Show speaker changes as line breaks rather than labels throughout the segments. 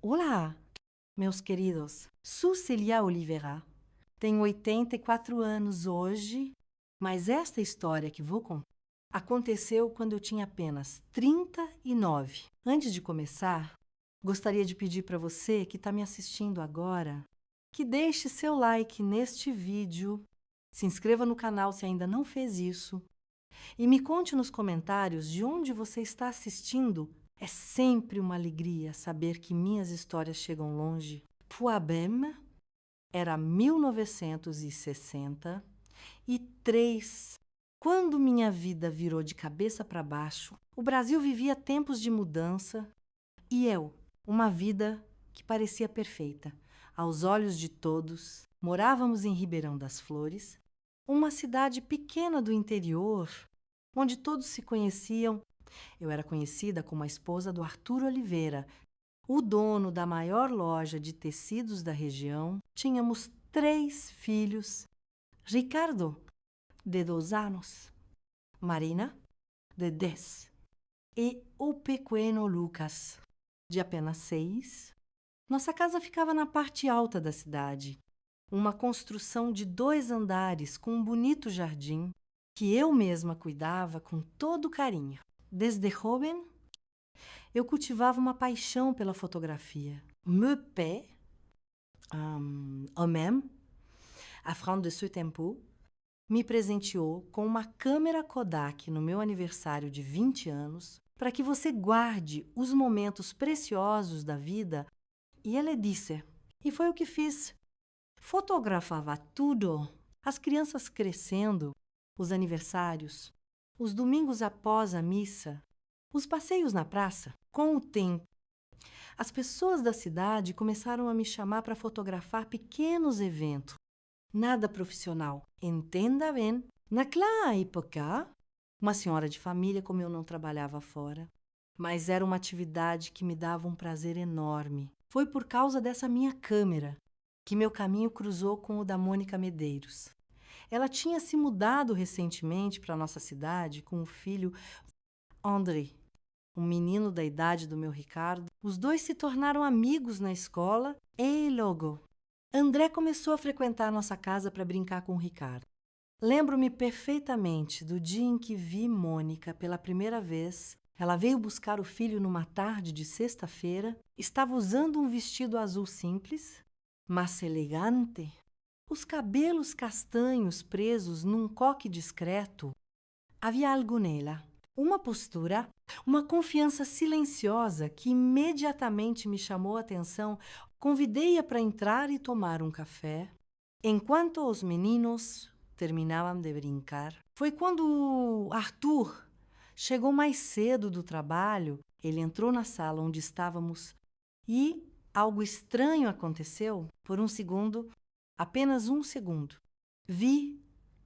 Olá, meus queridos. Sou Célia Oliveira. Tenho 84 anos hoje, mas esta história que vou contar aconteceu quando eu tinha apenas 39. Antes de começar, gostaria de pedir para você que está me assistindo agora que deixe seu like neste vídeo, se inscreva no canal se ainda não fez isso e me conte nos comentários de onde você está assistindo. É sempre uma alegria saber que minhas histórias chegam longe. Puabem era 1963, quando minha vida virou de cabeça para baixo. O Brasil vivia tempos de mudança e eu, uma vida que parecia perfeita. Aos olhos de todos, morávamos em Ribeirão das Flores, uma cidade pequena do interior, onde todos se conheciam. Eu era conhecida como a esposa do Arthur Oliveira, o dono da maior loja de tecidos da região. Tínhamos 3 filhos: Ricardo, de 2 anos, Marina, de 10, e o pequeno Lucas, de apenas 6. Nossa casa ficava na parte alta da cidade, uma construção de 2 andares com um bonito jardim que eu mesma cuidava com todo carinho. Desde jovem, eu cultivava uma paixão pela fotografia. Meu père, même, à fin de ce tempo, me presenteou com uma câmera Kodak no meu aniversário de 20 anos para que você guarde os momentos preciosos da vida. E ele disse, e foi o que fiz. Fotografava tudo, as crianças crescendo, os aniversários, os domingos após a missa, os passeios na praça. Com o tempo, as pessoas da cidade começaram a me chamar para fotografar pequenos eventos. Nada profissional. Entenda bem. Naquela época, uma senhora de família, como eu não trabalhava fora, mas era uma atividade que me dava um prazer enorme. Foi por causa dessa minha câmera que meu caminho cruzou com o da Mônica Medeiros. Ela tinha se mudado recentemente para a nossa cidade com o filho André, um menino da idade do meu Ricardo. Os dois se tornaram amigos na escola e logo André começou a frequentar nossa casa para brincar com o Ricardo. Lembro-me perfeitamente do dia em que vi Mônica pela primeira vez. Ela veio buscar o filho numa tarde de sexta-feira. Estava usando um vestido azul simples, mas elegante. Os cabelos castanhos presos num coque discreto. Havia algo nela. Uma postura, uma confiança silenciosa que imediatamente me chamou a atenção. Convidei-a para entrar e tomar um café. Enquanto os meninos terminavam de brincar, foi quando Arthur chegou mais cedo do trabalho. Ele entrou na sala onde estávamos e algo estranho aconteceu. Por um segundo, apenas um segundo, vi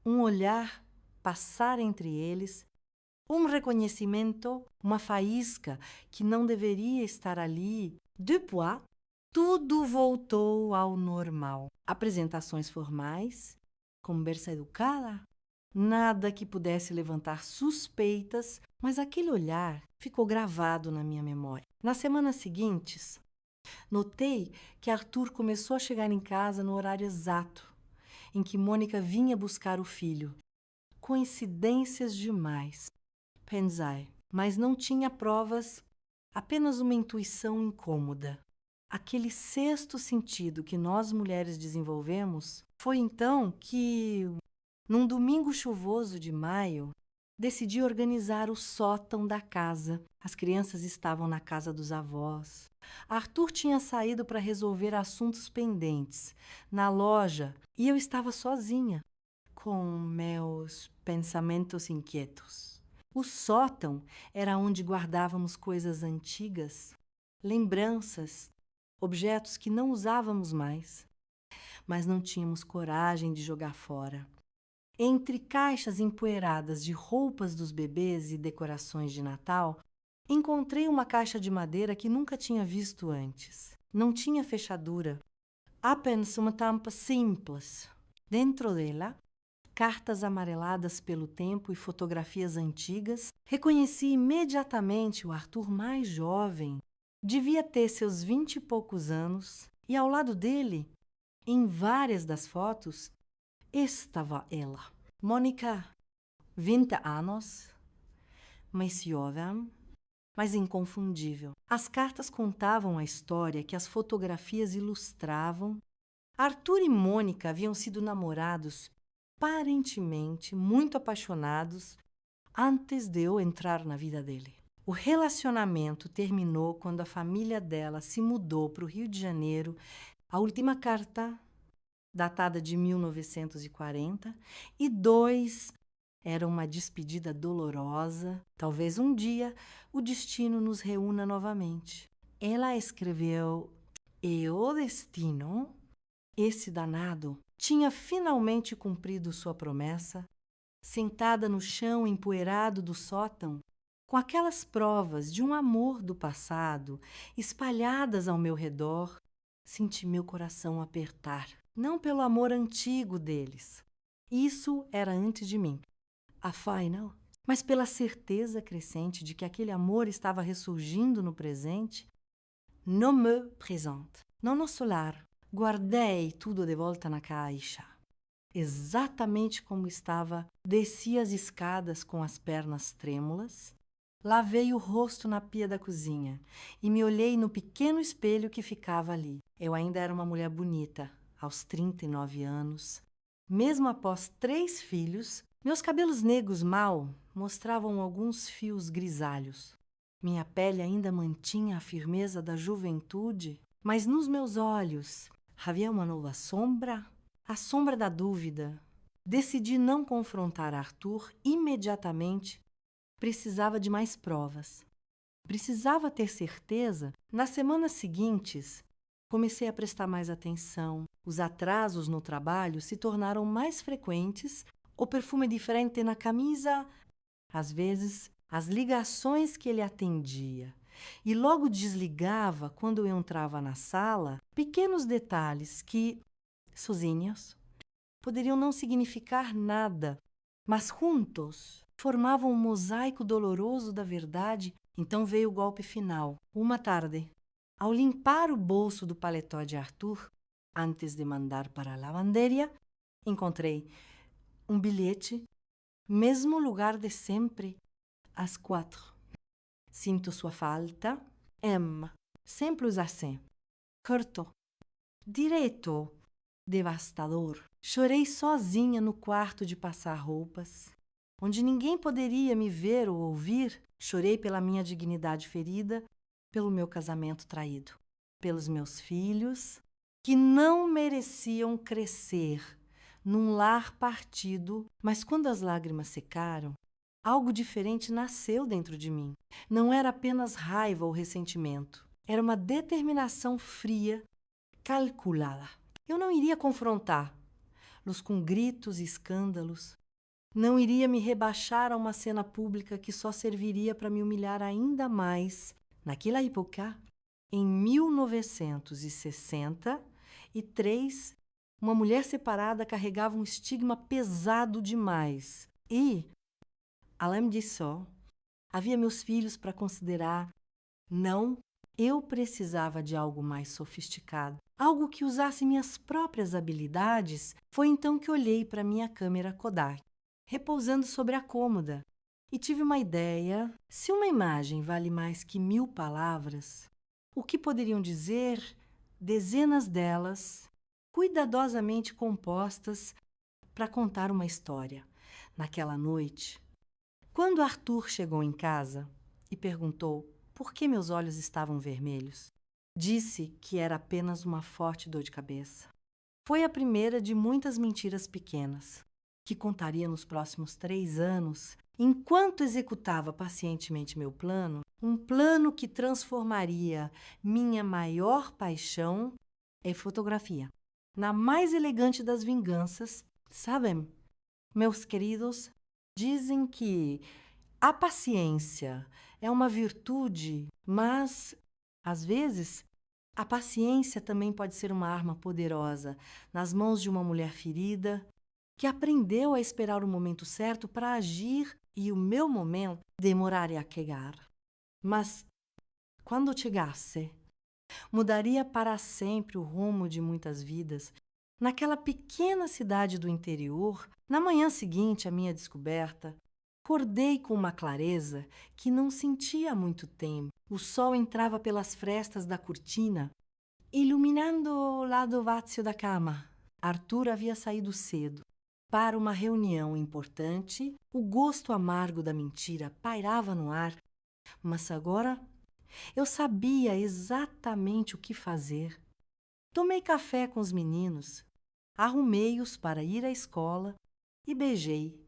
um olhar passar entre eles, um reconhecimento, uma faísca que não deveria estar ali. Depois, tudo voltou ao normal. Apresentações formais, conversa educada, nada que pudesse levantar suspeitas, mas aquele olhar ficou gravado na minha memória. Nas semanas seguintes, notei que Arthur começou a chegar em casa no horário exato em que Mônica vinha buscar o filho. Coincidências demais, pensei, mas não tinha provas, apenas uma intuição incômoda. Aquele sexto sentido que nós mulheres desenvolvemos. Foi então que, num domingo chuvoso de maio, decidi organizar o sótão da casa. As crianças estavam na casa dos avós. Arthur tinha saído para resolver assuntos pendentes na loja e eu estava sozinha, com meus pensamentos inquietos. O sótão era onde guardávamos coisas antigas, lembranças, objetos que não usávamos mais, mas não tínhamos coragem de jogar fora. Entre caixas empoeiradas de roupas dos bebês e decorações de Natal, encontrei uma caixa de madeira que nunca tinha visto antes. Não tinha fechadura, apenas uma tampa simples. Dentro dela, cartas amareladas pelo tempo e fotografias antigas. Reconheci imediatamente o Arthur mais jovem, Devia ter seus 20 e poucos anos e ao lado dele, em várias das fotos, estava ela. Mônica, 20 anos, mais jovem, mas inconfundível. As cartas contavam a história que as fotografias ilustravam. Arthur e Mônica haviam sido namorados, aparentemente muito apaixonados, antes de eu entrar na vida dele. O relacionamento terminou quando a família dela se mudou para o Rio de Janeiro. A última carta, datada de 1940, e dois, era uma despedida dolorosa. Talvez um dia o destino nos reúna novamente. Ela escreveu: "E o destino, esse danado, tinha finalmente cumprido sua promessa, sentada no chão empoeirado do sótão, com aquelas provas de um amor do passado espalhadas ao meu redor, senti meu coração apertar, não pelo amor antigo deles. Isso era antes de mim, afinal, mas pela certeza crescente de que aquele amor estava ressurgindo no presente. No me présente. No nosso lar, guardei tudo de volta na caixa. Exatamente como estava, desci as escadas com as pernas trêmulas, lavei o rosto na pia da cozinha e me olhei no pequeno espelho que ficava ali. Eu ainda era uma mulher bonita, aos 39 anos. Mesmo após 3 filhos, meus cabelos negros mal mostravam alguns fios grisalhos. Minha pele ainda mantinha a firmeza da juventude, mas nos meus olhos havia uma nova sombra, a sombra da dúvida. Decidi não confrontar Arthur imediatamente. Precisava de mais provas. Precisava ter certeza. Nas semanas seguintes, comecei a prestar mais atenção. Os atrasos no trabalho se tornaram mais frequentes, o perfume diferente na camisa, às vezes as ligações que ele atendia. E logo desligava quando eu entrava na sala, pequenos detalhes que, sozinhos, poderiam não significar nada, mas juntos formavam um mosaico doloroso da verdade. Então veio o golpe final. Uma tarde, ao limpar o bolso do paletó de Arthur, antes de mandar para a lavanderia, encontrei um bilhete, mesmo lugar de sempre, às 4. Sinto sua falta. M. Simples assim. Curto. Direto. Devastador. Chorei sozinha no quarto de passar roupas, onde ninguém poderia me ver ou ouvir. Chorei pela minha dignidade ferida, pelo meu casamento traído, pelos meus filhos, que não mereciam crescer num lar partido. Mas quando as lágrimas secaram, algo diferente nasceu dentro de mim. Não era apenas raiva ou ressentimento. Era uma determinação fria, calculada. Eu não iria confrontá-los com gritos e escândalos. Não iria me rebaixar a uma cena pública que só serviria para me humilhar ainda mais. Naquela época, em 1963, uma mulher separada carregava um estigma pesado demais. E, além disso, havia meus filhos para considerar. Não, eu precisava de algo mais sofisticado, algo que usasse minhas próprias habilidades. Foi então que olhei para minha câmera Kodak, repousando sobre a cômoda, e tive uma ideia. Se uma imagem vale mais que 1000 palavras, o que poderiam dizer dezenas delas, cuidadosamente compostas para contar uma história? Naquela noite, quando Arthur chegou em casa e perguntou por que meus olhos estavam vermelhos, disse que era apenas uma forte dor de cabeça. Foi a primeira de muitas mentiras pequenas, que contaria nos próximos 3 anos, enquanto executava pacientemente meu plano, um plano que transformaria minha maior paixão em fotografia, na mais elegante das vinganças. Sabem, meus queridos, dizem que a paciência é uma virtude, mas, às vezes, a paciência também pode ser uma arma poderosa nas mãos de uma mulher ferida que aprendeu a esperar o momento certo para agir, e o meu momento demoraria a chegar. Mas, quando chegasse, mudaria para sempre o rumo de muitas vidas. Naquela pequena cidade do interior, na manhã seguinte à minha descoberta, acordei com uma clareza que não sentia há muito tempo. O sol entrava pelas frestas da cortina, iluminando o lado vazio da cama. Arthur havia saído cedo para uma reunião importante. O gosto amargo da mentira pairava no ar, mas agora eu sabia exatamente o que fazer. Tomei café com os meninos, arrumei-os para ir à escola e beijei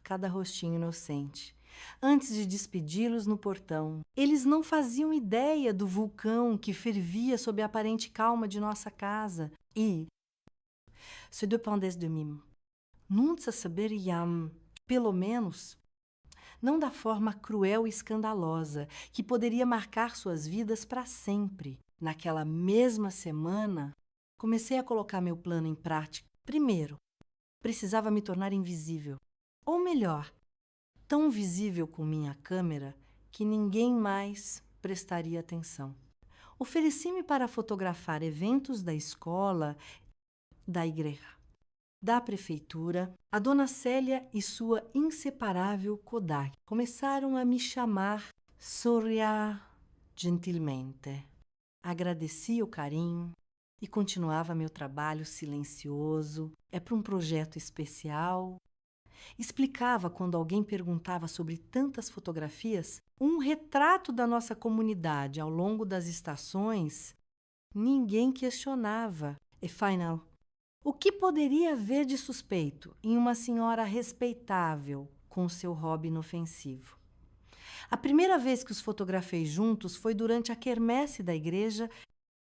cada rostinho inocente. Antes de despedi-los no portão, eles não faziam ideia do vulcão que fervia sob a aparente calma de nossa casa e, se dependesse de mim, nunca saberiam, pelo menos, não da forma cruel e escandalosa que poderia marcar suas vidas para sempre. Naquela mesma semana, comecei a colocar meu plano em prática. Primeiro, precisava me tornar invisível. Ou melhor, tão visível com minha câmera que ninguém mais prestaria atenção. Ofereci-me para fotografar eventos da escola, da igreja, da prefeitura. A dona Célia e sua inseparável Kodak começaram a me chamar Sorria gentilmente. Agradeci o carinho e continuava meu trabalho silencioso. É para um projeto especial. Explicava quando alguém perguntava sobre tantas fotografias, um retrato da nossa comunidade ao longo das estações. Ninguém questionava. E final, o que poderia haver de suspeito em uma senhora respeitável com seu hobby inofensivo? A primeira vez que os fotografei juntos foi durante a quermesse da igreja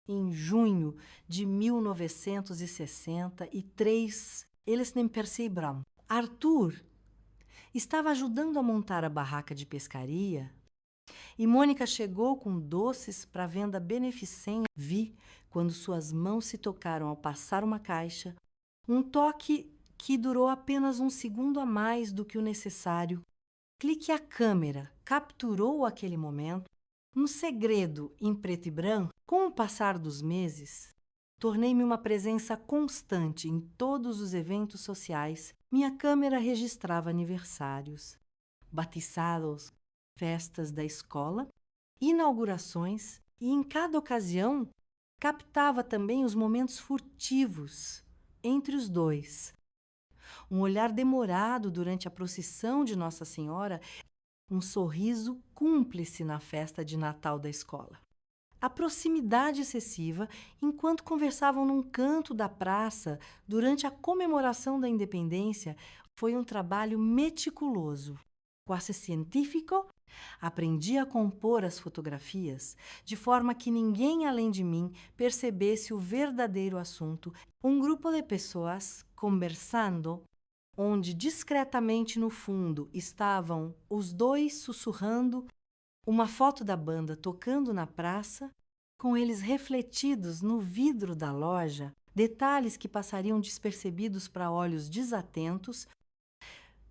em junho de 1963. Eles nem perceberam. Arthur estava ajudando a montar a barraca de pescaria e Mônica chegou com doces para venda beneficente. Vi, quando suas mãos se tocaram ao passar uma caixa, um toque que durou apenas um segundo a mais do que o necessário. Clique a câmera capturou aquele momento. Um segredo em preto e branco. Com o passar dos meses, tornei-me uma presença constante em todos os eventos sociais. Minha câmera registrava aniversários, batizados, festas da escola, inaugurações e, em cada ocasião, captava também os momentos furtivos entre os dois. Um olhar demorado durante a procissão de Nossa Senhora, um sorriso cúmplice na festa de Natal da escola. A proximidade excessiva enquanto conversavam num canto da praça durante a comemoração da independência foi um trabalho meticuloso, quase científico. Aprendi a compor as fotografias de forma que ninguém além de mim percebesse o verdadeiro assunto. Um grupo de pessoas conversando, onde discretamente no fundo estavam os dois sussurrando, uma foto da banda tocando na praça, com eles refletidos no vidro da loja, detalhes que passariam despercebidos para olhos desatentos,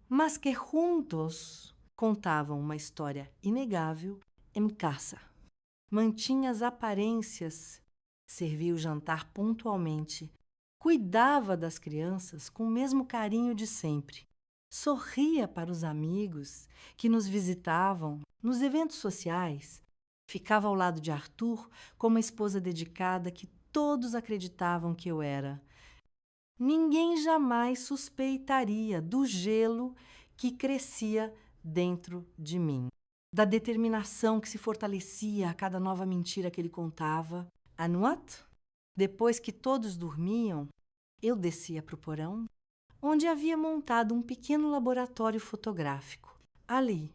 mas que juntos contavam uma história inegável em casa. Mantinha as aparências, servia o jantar pontualmente, cuidava das crianças com o mesmo carinho de sempre. Sorria para os amigos que nos visitavam nos eventos sociais. Ficava ao lado de Arthur como uma esposa dedicada que todos acreditavam que eu era. Ninguém jamais suspeitaria do gelo que crescia dentro de mim, da determinação que se fortalecia a cada nova mentira que ele contava. À noite, depois que todos dormiam, eu descia para o porão, onde havia montado um pequeno laboratório fotográfico. Ali,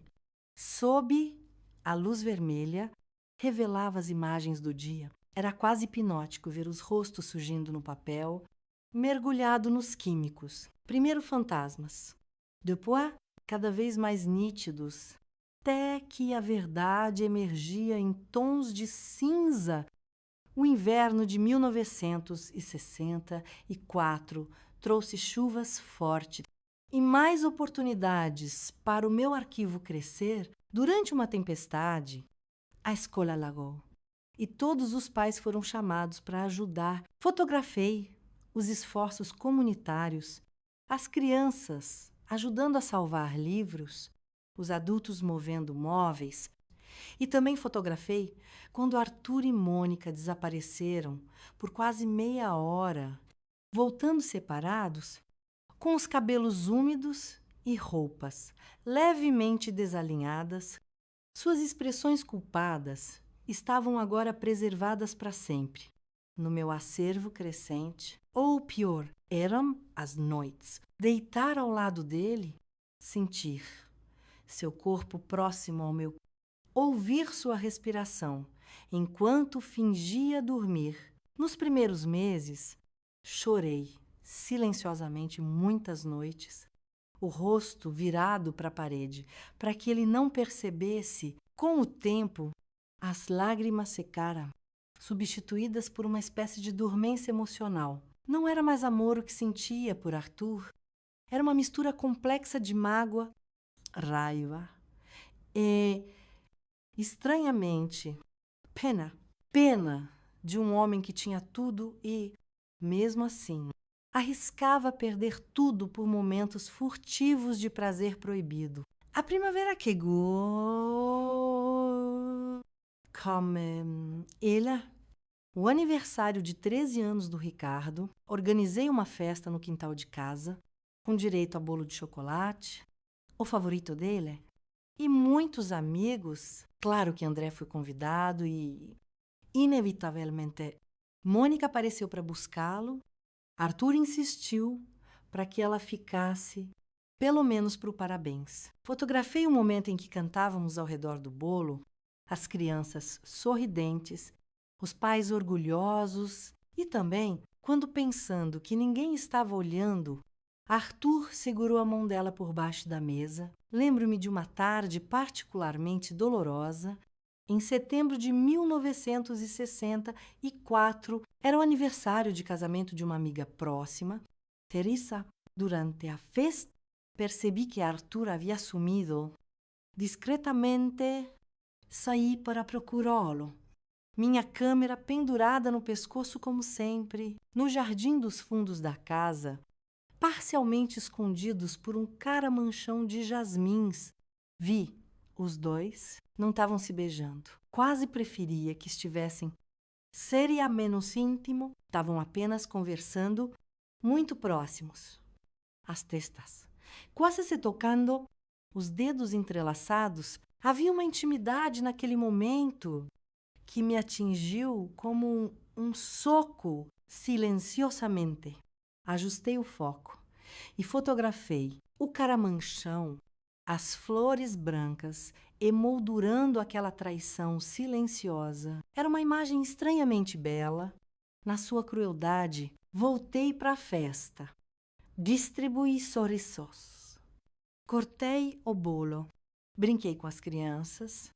sob a luz vermelha, revelava as imagens do dia. Era quase hipnótico ver os rostos surgindo no papel, mergulhado nos químicos. Primeiro fantasmas, depois cada vez mais nítidos, até que a verdade emergia em tons de cinza. O inverno de 1964 trouxe chuvas fortes e mais oportunidades para o meu arquivo crescer. Durante uma tempestade, a escola alagou. e todos os pais foram chamados para ajudar. Fotografei os esforços comunitários, as crianças ajudando a salvar livros, os adultos movendo móveis. E também fotografei quando Arthur e Mônica desapareceram por quase meia hora, voltando separados, com os cabelos úmidos e roupas levemente desalinhadas. Suas expressões culpadas estavam agora preservadas para sempre no meu acervo crescente. Ou pior, eram as noites. Deitar ao lado dele, sentir seu corpo próximo ao meu, ouvir sua respiração enquanto fingia dormir. Nos primeiros meses, chorei silenciosamente muitas noites, o rosto virado para a parede, para que ele não percebesse. Com o tempo, as lágrimas secaram, substituídas por uma espécie de dormência emocional. Não era mais amor o que sentia por Arthur, era uma mistura complexa de mágoa, raiva e, estranhamente, pena de um homem que tinha tudo e, mesmo assim, arriscava perder tudo por momentos furtivos de prazer proibido. A primavera chegou como ela, o aniversário de 13 anos do Ricardo. Organizei uma festa no quintal de casa, com direito a bolo de chocolate, o favorito dele, e muitos amigos. Claro que André foi convidado e, inevitavelmente, Mônica apareceu para buscá-lo. Arthur insistiu para que ela ficasse, pelo menos para o parabéns. Fotografei o momento em que cantávamos ao redor do bolo, as crianças sorridentes, os pais orgulhosos e também, quando pensando que ninguém estava olhando, Arthur segurou a mão dela por baixo da mesa. Lembro-me de uma tarde particularmente dolorosa. Em setembro de 1964, era o aniversário de casamento de uma amiga próxima, Teresa. Durante a festa, percebi que Arthur havia sumido. Discretamente, saí para procurá-lo. Minha câmera pendurada no pescoço como sempre, no jardim dos fundos da casa, parcialmente escondidos por um caramanchão de jasmins. Vi os dois. Não estavam se beijando. Quase preferia que estivessem seriamente íntimo. Estavam apenas conversando, muito próximos. As testas, quase se tocando, os dedos entrelaçados. Havia uma intimidade naquele momento que me atingiu como um soco silenciosamente. Ajustei o foco e fotografei o caramanchão, as flores brancas emoldurando aquela traição silenciosa. Era uma imagem estranhamente bela. Na sua crueldade, voltei para a festa. Distribuí sorrisos. Cortei o bolo. Brinquei com as crianças.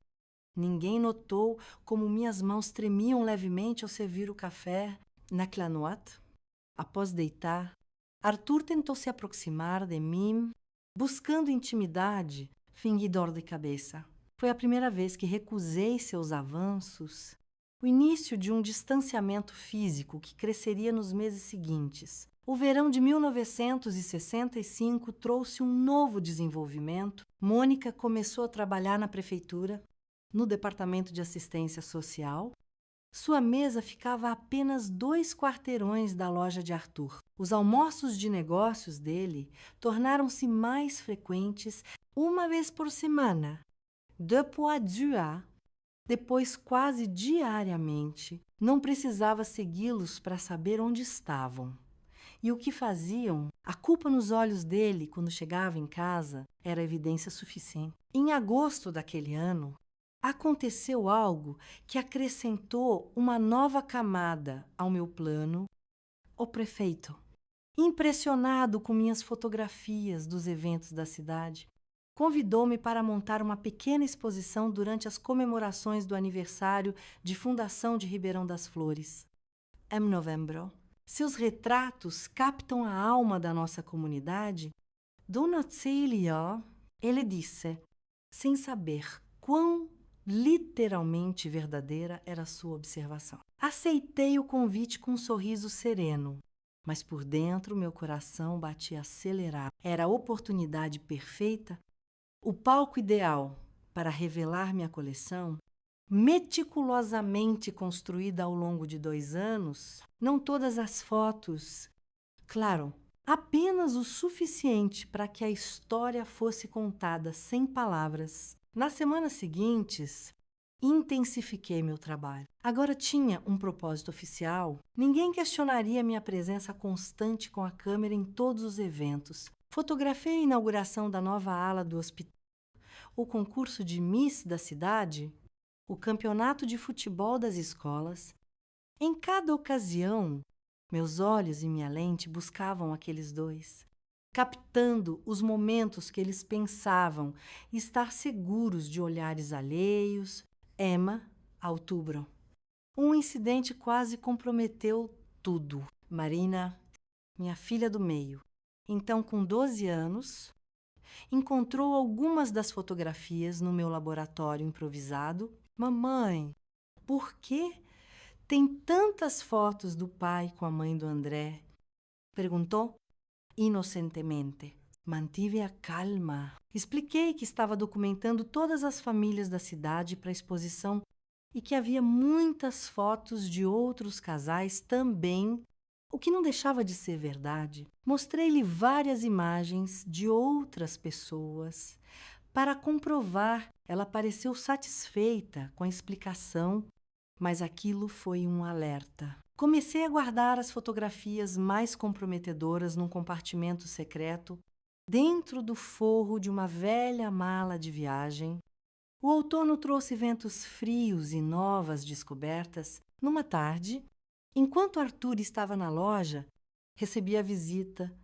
Ninguém notou como minhas mãos tremiam levemente ao servir o café. Naquela noite, após deitar, Arthur tentou se aproximar de mim, buscando intimidade. Fingi dor de cabeça. Foi a primeira vez que recusei seus avanços, o início de um distanciamento físico que cresceria nos meses seguintes. O verão de 1965 trouxe um novo desenvolvimento. Mônica começou a trabalhar na prefeitura, no departamento de assistência social. Sua mesa ficava a apenas 2 quarteirões da loja de Arthur. Os almoços de negócios dele tornaram-se mais frequentes, uma vez por semana, deux fois, depois quase diariamente. Não precisava segui-los para saber onde estavam e o que faziam. A culpa nos olhos dele quando chegava em casa era evidência suficiente. Em agosto daquele ano, aconteceu algo que acrescentou uma nova camada ao meu plano. O prefeito, impressionado com minhas fotografias dos eventos da cidade, convidou-me para montar uma pequena exposição durante as comemorações do aniversário de fundação de Ribeirão das Flores. Em novembro, seus retratos captam a alma da nossa comunidade. Dona Célia, ele disse, sem saber quão literalmente verdadeira era sua observação. Aceitei o convite com um sorriso sereno, mas por dentro meu coração batia acelerado. Era a oportunidade perfeita, o palco ideal para revelar minha coleção, meticulosamente construída ao longo de 2 anos. Não todas as fotos, claro, apenas o suficiente para que a história fosse contada sem palavras. Nas semanas seguintes, intensifiquei meu trabalho. Agora tinha um propósito oficial. Ninguém questionaria minha presença constante com a câmera em todos os eventos. Fotografei a inauguração da nova ala do hospital, o concurso de Miss da cidade, o campeonato de futebol das escolas. Em cada ocasião, meus olhos e minha lente buscavam aqueles dois, captando os momentos que eles pensavam estar seguros de olhares alheios. Emma, outubro. Um incidente quase comprometeu tudo. Marina, minha filha do meio, então com 12 anos, encontrou algumas das fotografias no meu laboratório improvisado. Mamãe, por que tem tantas fotos do pai com a mãe do André? Perguntou inocentemente. Mantive a calma. Expliquei que estava documentando todas as famílias da cidade para a exposição e que havia muitas fotos de outros casais também, o que não deixava de ser verdade. Mostrei-lhe várias imagens de outras pessoas. Para comprovar, ela pareceu satisfeita com a explicação, mas aquilo foi um alerta. Comecei a guardar as fotografias mais comprometedoras num compartimento secreto, dentro do forro de uma velha mala de viagem. O outono trouxe ventos frios e novas descobertas. Numa tarde, enquanto Arthur estava na loja, recebi a visita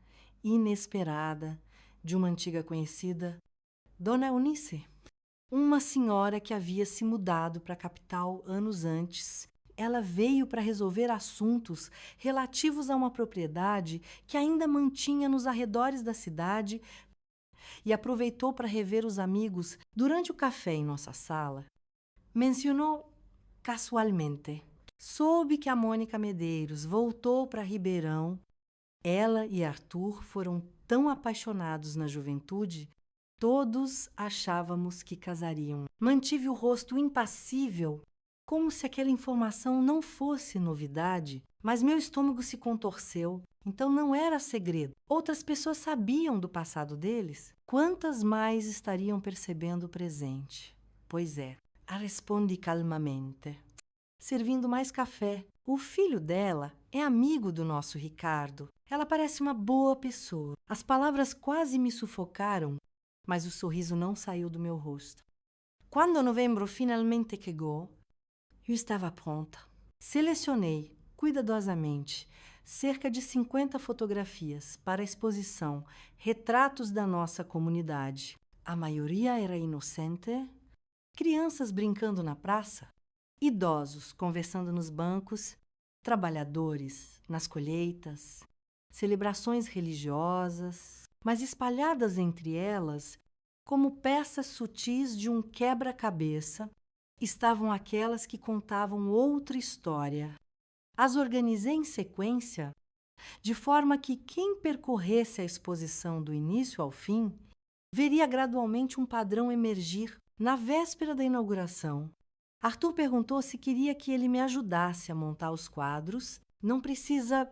inesperada de uma antiga conhecida, Dona Eunice, uma senhora que havia se mudado para a capital anos antes. Ela veio para resolver assuntos relativos a uma propriedade que ainda mantinha nos arredores da cidade e aproveitou para rever os amigos. Durante o café em nossa sala, mencionou casualmente. Soube que a Mônica Medeiros voltou para Ribeirão. Ela e Arthur foram tão apaixonados na juventude, todos achávamos que casariam. Mantive o rosto impassível, como se aquela informação não fosse novidade, mas meu estômago se contorceu. Então não era segredo. Outras pessoas sabiam do passado deles. Quantas mais estariam percebendo o presente? Pois é, respondi calmamente, servindo mais café. O filho dela é amigo do nosso Ricardo. Ela parece uma boa pessoa. As palavras quase me sufocaram, mas o sorriso não saiu do meu rosto. Quando novembro finalmente chegou, eu estava pronta. Selecionei cuidadosamente cerca de 50 fotografias para a exposição Retratos da Nossa Comunidade. A maioria era inocente, crianças brincando na praça, idosos conversando nos bancos, trabalhadores nas colheitas, celebrações religiosas, mas espalhadas entre elas, como peças sutis de um quebra-cabeça, estavam aquelas que contavam outra história. As organizei em sequência, de forma que quem percorresse a exposição do início ao fim veria gradualmente um padrão emergir. Na véspera da inauguração, Arthur perguntou se queria que ele me ajudasse a montar os quadros. Não precisa,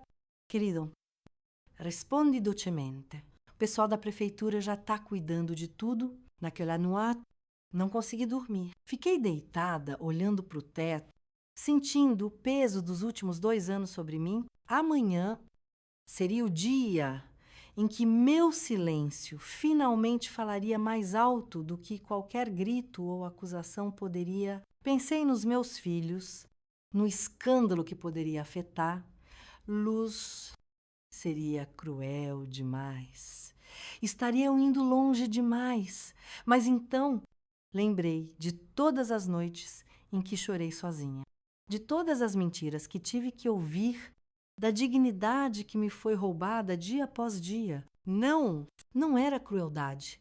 querido. Respondi dolcemente. O pessoal da prefeitura já está cuidando de tudo. Naquela noite, não consegui dormir. Fiquei deitada, olhando para o teto, sentindo o peso dos últimos 2 anos sobre mim. Amanhã seria o dia em que meu silêncio finalmente falaria mais alto do que qualquer grito ou acusação poderia. Pensei nos meus filhos, no escândalo que poderia afetar. Luz seria cruel demais. Estariam indo longe demais. Mas então lembrei de todas as noites em que chorei sozinha, de todas as mentiras que tive que ouvir, da dignidade que me foi roubada dia após dia. Não era crueldade.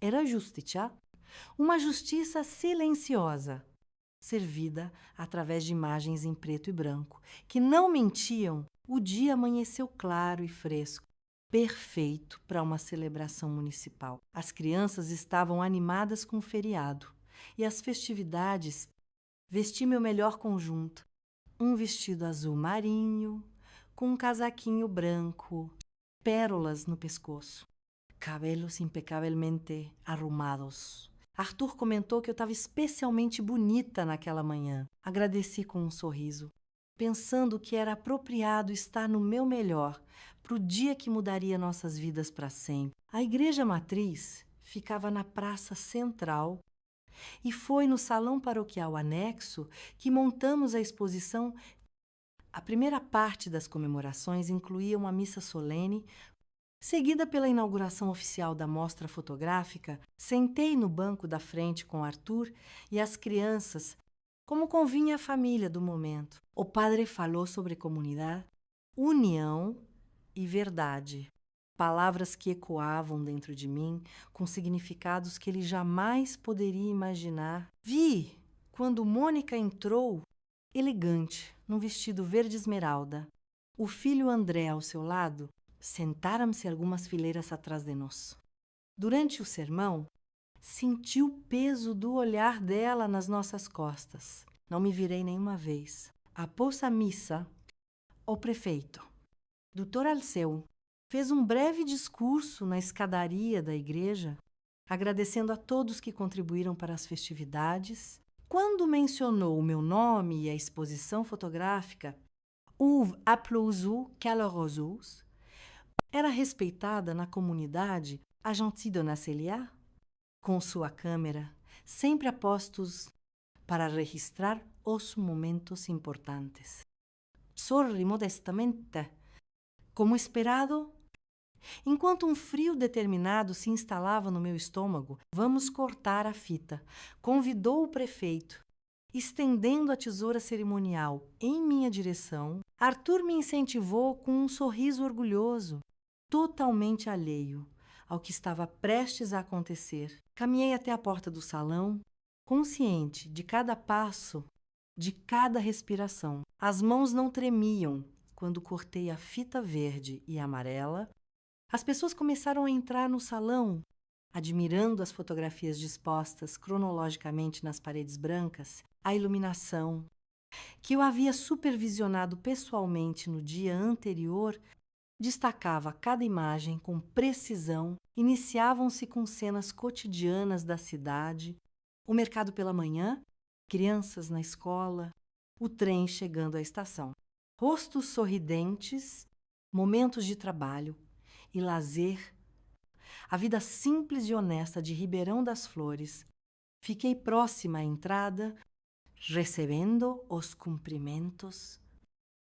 Era justiça, uma justiça silenciosa. servida através de imagens em preto e branco, que não mentiam. O dia amanheceu claro e fresco, perfeito para uma celebração municipal. As crianças estavam animadas com o feriado e as festividades. Vesti meu melhor conjunto, um vestido azul marinho, com um casaquinho branco, pérolas no pescoço, cabelos impecavelmente arrumados. Arthur comentou que eu estava especialmente bonita naquela manhã. Agradeci com um sorriso, pensando que era apropriado estar no meu melhor para o dia que mudaria nossas vidas para sempre. A igreja matriz ficava na praça central e foi no salão paroquial anexo que montamos a exposição. A primeira parte das comemorações incluía uma missa solene, seguida pela inauguração oficial da mostra fotográfica. Sentei no banco da frente com Arthur e as crianças, como convinha à família do momento. O padre falou sobre comunidade, união e verdade. Palavras que ecoavam dentro de mim com significados que ele jamais poderia imaginar. Vi, quando Mônica entrou, elegante, num vestido verde esmeralda. O filho André ao seu lado. Sentaram-se algumas fileiras atrás de nós. Durante o sermão, senti o peso do olhar dela nas nossas costas. Não me virei nenhuma vez. Após a missa, o prefeito, Dr. Alceu, fez um breve discurso na escadaria da igreja, agradecendo a todos que contribuíram para as festividades. Quando mencionou o meu nome e a exposição fotográfica, houve aplausos calorosos. Era respeitada na comunidade a gentille Dona Célia, com sua câmera, sempre a postos para registrar os momentos importantes. Sorri modestamente, como esperado. Enquanto um frio determinado se instalava no meu estômago, vamos cortar a fita, convidou o prefeito. Estendendo a tesoura cerimonial em minha direção, Arthur me incentivou com um sorriso orgulhoso, totalmente alheio ao que estava prestes a acontecer. Caminhei até a porta do salão, consciente de cada passo, de cada respiração. As mãos não tremiam quando cortei a fita verde e amarela. As pessoas começaram a entrar no salão, admirando as fotografias dispostas cronologicamente nas paredes brancas, a iluminação, que eu havia supervisionado pessoalmente no dia anterior, destacava cada imagem com precisão. Iniciavam-se com cenas cotidianas da cidade, o mercado pela manhã, crianças na escola, o trem chegando à estação. Rostos sorridentes, momentos de trabalho e lazer. A vida simples e honesta de Ribeirão das Flores. Fiquei próxima à entrada, recebendo os cumprimentos,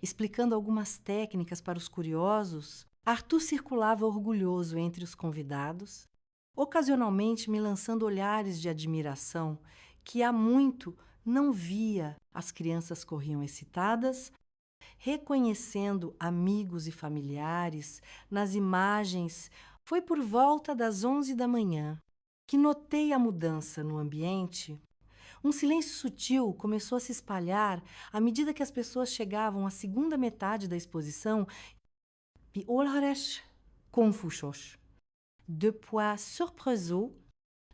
explicando algumas técnicas para os curiosos. Arthur circulava orgulhoso entre os convidados, ocasionalmente me lançando olhares de admiração que há muito não via. As crianças corriam excitadas, reconhecendo amigos e familiares nas imagens. Foi por volta das 11 da manhã que notei a mudança no ambiente. Um silêncio sutil começou a se espalhar à medida que as pessoas chegavam à segunda metade da exposição. E olhares confusos, depois surpresos,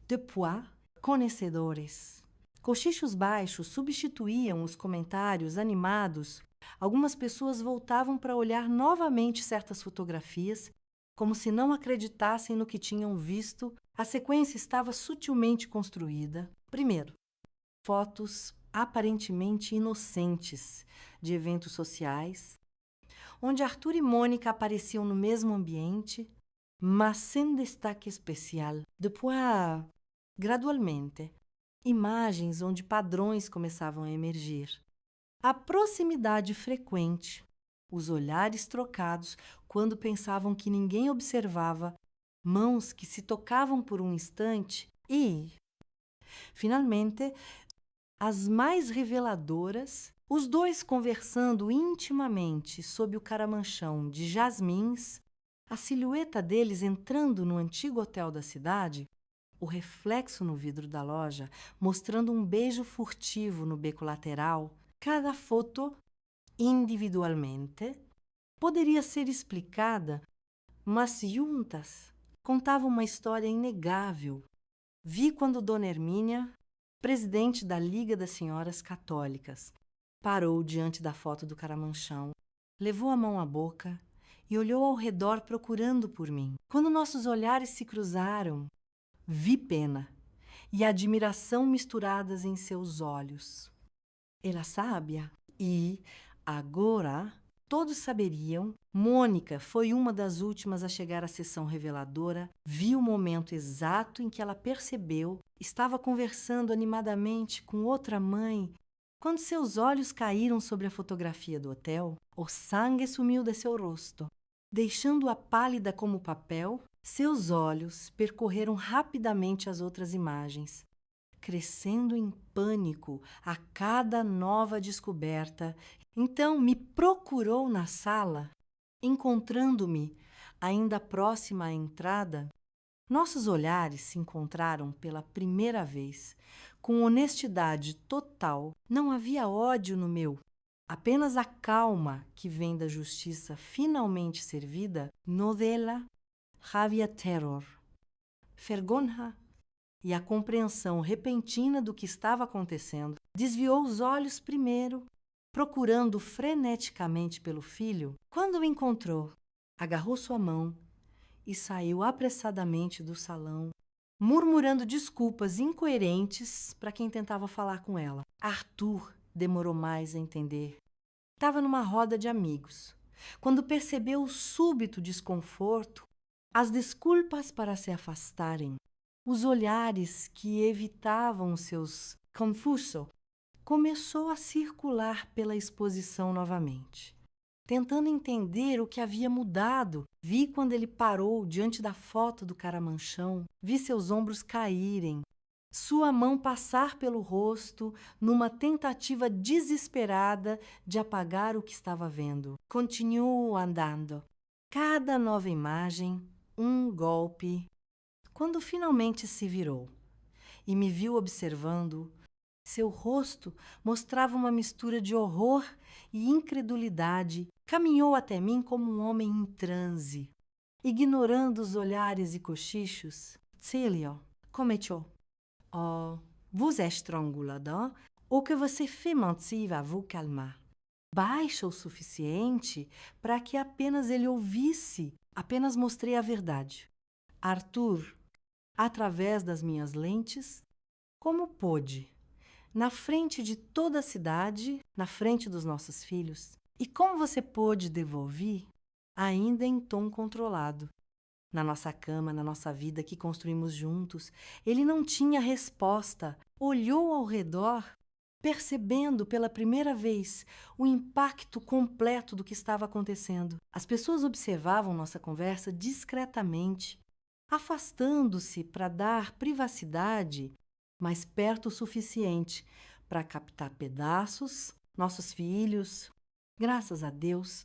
depois conhecedores. Cochichos baixos substituíam os comentários animados. Algumas pessoas voltavam para olhar novamente certas fotografias, como se não acreditassem no que tinham visto. A sequência estava sutilmente construída. Primeiro, fotos aparentemente inocentes de eventos sociais, onde Arthur e Mônica apareciam no mesmo ambiente, mas sem destaque especial. Depois, gradualmente, imagens onde padrões começavam a emergir. A proximidade frequente, os olhares trocados quando pensavam que ninguém observava, mãos que se tocavam por um instante e, finalmente, as mais reveladoras, os dois conversando intimamente sob o caramanchão de jasmins, a silhueta deles entrando no antigo hotel da cidade, o reflexo no vidro da loja, mostrando um beijo furtivo no beco lateral, cada foto, individualmente, poderia ser explicada, mas juntas contavam uma história inegável. Vi quando Dona Hermínia, presidente da Liga das Senhoras Católicas, parou diante da foto do Caramanchão, levou a mão à boca e olhou ao redor procurando por mim. Quando nossos olhares se cruzaram, vi pena e admiração misturadas em seus olhos. Ela sábia e, agora, todos saberiam, Mônica foi uma das últimas a chegar à sessão reveladora, viu o momento exato em que ela percebeu, estava conversando animadamente com outra mãe. Quando seus olhos caíram sobre a fotografia do hotel, o sangue sumiu de seu rosto. Deixando-a pálida como papel, seus olhos percorreram rapidamente as outras imagens, crescendo em pânico a cada nova descoberta. Então me procurou na sala, encontrando-me ainda próxima à entrada. Nossos olhares se encontraram pela primeira vez, com honestidade total. Não havia ódio no meu, apenas a calma que vem da justiça finalmente servida. No dela havia terror, vergonha e a compreensão repentina do que estava acontecendo. Desviou os olhos primeiro, procurando freneticamente pelo filho. Quando o encontrou, agarrou sua mão e saiu apressadamente do salão, murmurando desculpas incoerentes para quem tentava falar com ela. Arthur demorou mais a entender. Estava numa roda de amigos. Quando percebeu o súbito desconforto, as desculpas para se afastarem, os olhares que evitavam seus confuso, começou a circular pela exposição novamente. Tentando entender o que havia mudado, vi quando ele parou diante da foto do Caramanchão, vi seus ombros caírem, sua mão passar pelo rosto numa tentativa desesperada de apagar o que estava vendo. Continuou andando. Cada nova imagem, um golpe. Quando finalmente se virou e me viu observando, seu rosto mostrava uma mistura de horror e incredulidade. Caminhou até mim como um homem em transe, ignorando os olhares e cochichos. Célio, como é tu? Oh, vous êtes estrangulador? O que você fait mentir va vous calmar. Baixa o suficiente para que apenas ele ouvisse. Apenas mostrei a verdade. Arthur, através das minhas lentes, como pôde, na frente de toda a cidade, na frente dos nossos filhos. E como você pôde devolver, ainda em tom controlado. Na nossa cama, na nossa vida que construímos juntos, ele não tinha resposta. Olhou ao redor, percebendo pela primeira vez o impacto completo do que estava acontecendo. As pessoas observavam nossa conversa discretamente, afastando-se para dar privacidade, mas perto o suficiente para captar pedaços. Nossos filhos, graças a Deus,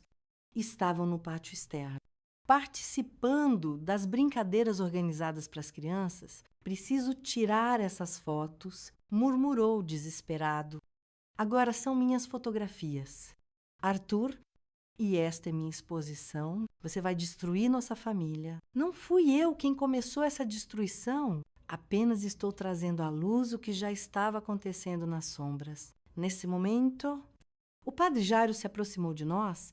estavam no pátio externo. Participando das brincadeiras organizadas para as crianças, preciso tirar essas fotos, murmurou desesperado. Agora são minhas fotografias. Arthur, e esta é minha exposição. Você vai destruir nossa família. Não fui eu quem começou essa destruição. Apenas estou trazendo à luz o que já estava acontecendo nas sombras. Nesse momento, o padre Jairo se aproximou de nós,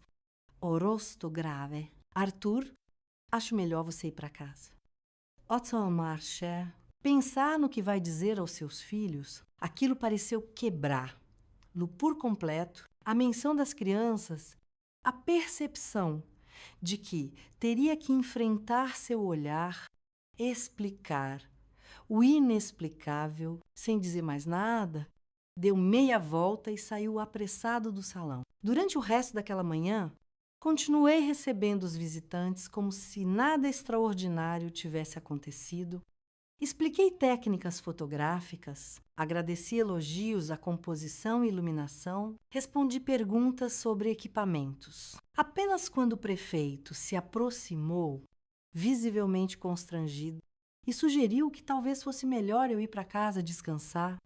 o rosto grave. Arthur, acho melhor você ir para casa. Ottomar, cher. Pensar no que vai dizer aos seus filhos, aquilo pareceu quebrar-lo por completo. A menção das crianças, a percepção de que teria que enfrentar seu olhar, explicar o inexplicável, sem dizer mais nada, deu meia volta e saiu apressado do salão. Durante o resto daquela manhã, continuei recebendo os visitantes como se nada extraordinário tivesse acontecido. Expliquei técnicas fotográficas, agradeci elogios à composição e iluminação, respondi perguntas sobre equipamentos. Apenas quando o prefeito se aproximou, visivelmente constrangido, e sugeriu que talvez fosse melhor eu ir para casa descansar.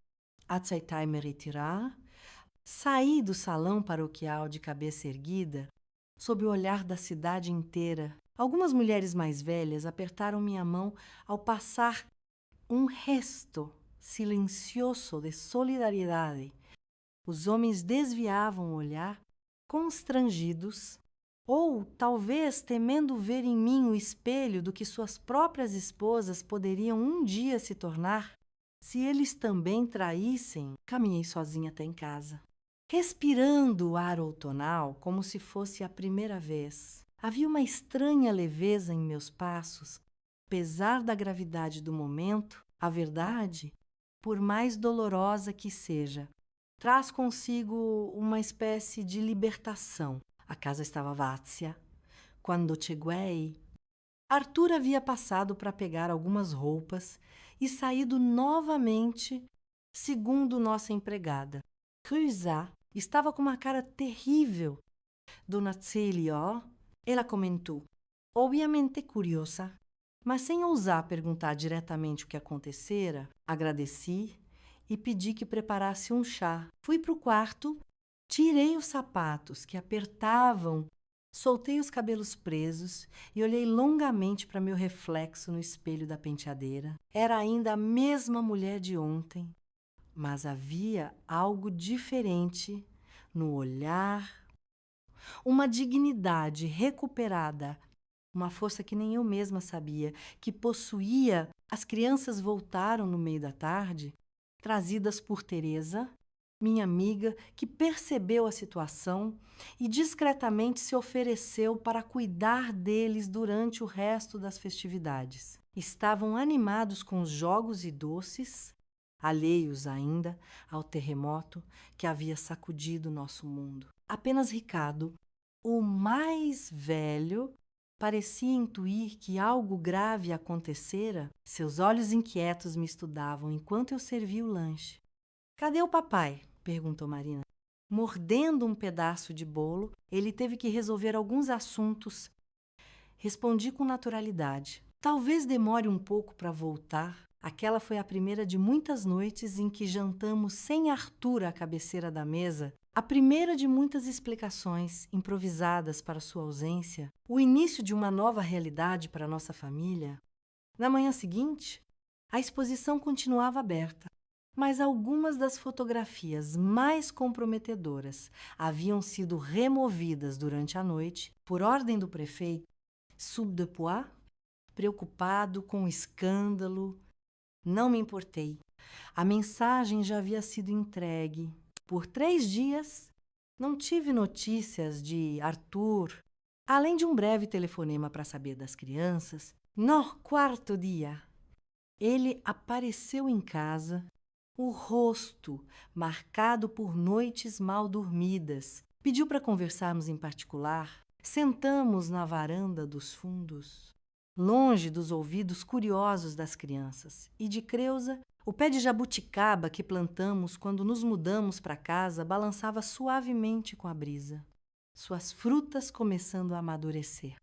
Aceitai me retirar. Saí do salão paroquial de cabeça erguida, sob o olhar da cidade inteira. Algumas mulheres mais velhas apertaram minha mão ao passar um gesto silencioso de solidariedade. Os homens desviavam o olhar, constrangidos, ou talvez temendo ver em mim o espelho do que suas próprias esposas poderiam um dia se tornar. Se eles também traíssem, caminhei sozinha até em casa, respirando o ar outonal como se fosse a primeira vez. Havia uma estranha leveza em meus passos. Apesar da gravidade do momento, a verdade, por mais dolorosa que seja, traz consigo uma espécie de libertação. A casa estava vazia. Quando cheguei, Arthur havia passado para pegar algumas roupas e saído novamente, segundo nossa empregada. Cruzat estava com uma cara terrível. Dona Célia, ela comentou, obviamente curiosa, mas sem ousar perguntar diretamente o que acontecera. Agradeci e pedi que preparasse um chá. Fui para o quarto, tirei os sapatos que apertavam, soltei os cabelos presos e olhei longamente para meu reflexo no espelho da penteadeira. Era ainda a mesma mulher de ontem, mas havia algo diferente no olhar, uma dignidade recuperada, uma força que nem eu mesma sabia que possuía. As crianças voltaram no meio da tarde, trazidas por Teresa, minha amiga, que percebeu a situação e discretamente se ofereceu para cuidar deles durante o resto das festividades. Estavam animados com os jogos e doces, alheios ainda ao terremoto que havia sacudido nosso mundo. Apenas Ricardo, o mais velho, parecia intuir que algo grave acontecera. Seus olhos inquietos me estudavam enquanto eu servia o lanche. Cadê o papai? Perguntou Marina. Mordendo um pedaço de bolo, ele teve que resolver alguns assuntos. Respondi com naturalidade. Talvez demore um pouco para voltar. Aquela foi a primeira de muitas noites em que jantamos sem Arthur à cabeceira da mesa. A primeira de muitas explicações improvisadas para sua ausência. O início de uma nova realidade para nossa família. Na manhã seguinte, a exposição continuava aberta, mas algumas das fotografias mais comprometedoras haviam sido removidas durante a noite por ordem do prefeito Subdepois, preocupado com o escândalo. Não me importei. A mensagem já havia sido entregue. Por 3 dias, não tive notícias de Arthur, além de um breve telefonema para saber das crianças. No quarto dia, ele apareceu em casa, o rosto marcado por noites mal dormidas. Pediu para conversarmos em particular. Sentamos na varanda dos fundos, longe dos ouvidos curiosos das crianças, e de Creusa, o pé de jabuticaba que plantamos quando nos mudamos para casa balançava suavemente com a brisa, suas frutas começando a amadurecer.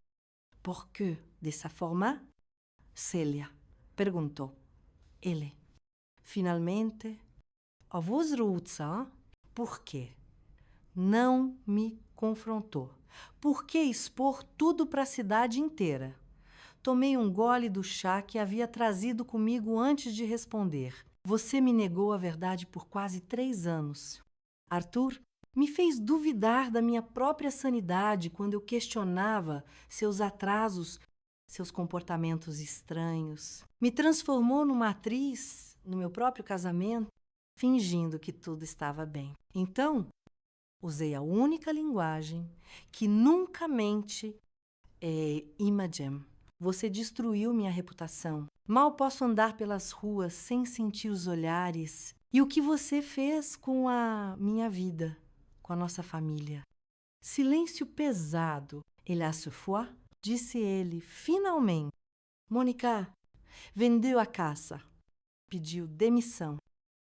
Por que dessa forma? Célia perguntou. Ele. Finalmente, a voz russa, por quê? Não me confrontou. Por que expor tudo para a cidade inteira? Tomei um gole do chá que havia trazido comigo antes de responder. Você me negou a verdade por quase 3 anos. Arthur me fez duvidar da minha própria sanidade quando eu questionava seus atrasos, seus comportamentos estranhos. Me transformou numa atriz no meu próprio casamento, fingindo que tudo estava bem. Então, usei a única linguagem que nunca mente Imogen. Você destruiu minha reputação. Mal posso andar pelas ruas sem sentir os olhares. E o que você fez com a minha vida, com a nossa família? Silêncio pesado. Il a ce foi, disse ele, finalmente. Mônica vendeu a casa. Pediu demissão.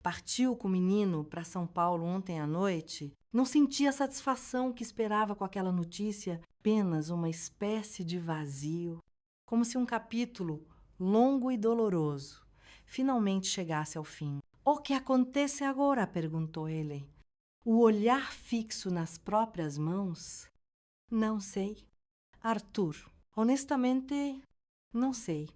Partiu com o menino para São Paulo ontem à noite. Não sentia a satisfação que esperava com aquela notícia, apenas uma espécie de vazio, como se um capítulo longo e doloroso, finalmente chegasse ao fim. O que acontece agora? Perguntou ele. O olhar fixo nas próprias mãos? Não sei. Arthur, honestamente, não sei.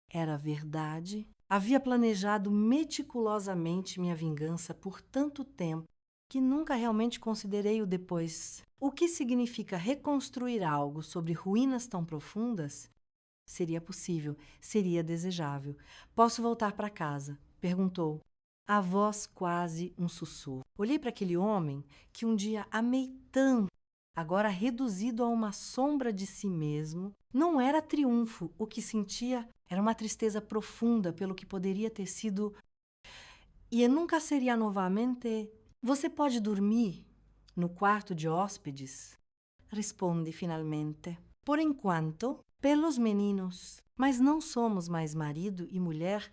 Era verdade. Havia planejado meticulosamente minha vingança por tanto tempo que nunca realmente considerei o depois. O que significa reconstruir algo sobre ruínas tão profundas? Seria possível, seria desejável. Posso voltar para casa? Perguntou. A voz quase um sussurro. Olhei para aquele homem que um dia amei tanto, agora reduzido a uma sombra de si mesmo. Não era triunfo, o que sentia era uma tristeza profunda pelo que poderia ter sido e nunca seria novamente. Você pode dormir no quarto de hóspedes? Responde finalmente. Por enquanto, pelos meninos. Mas não somos mais marido e mulher.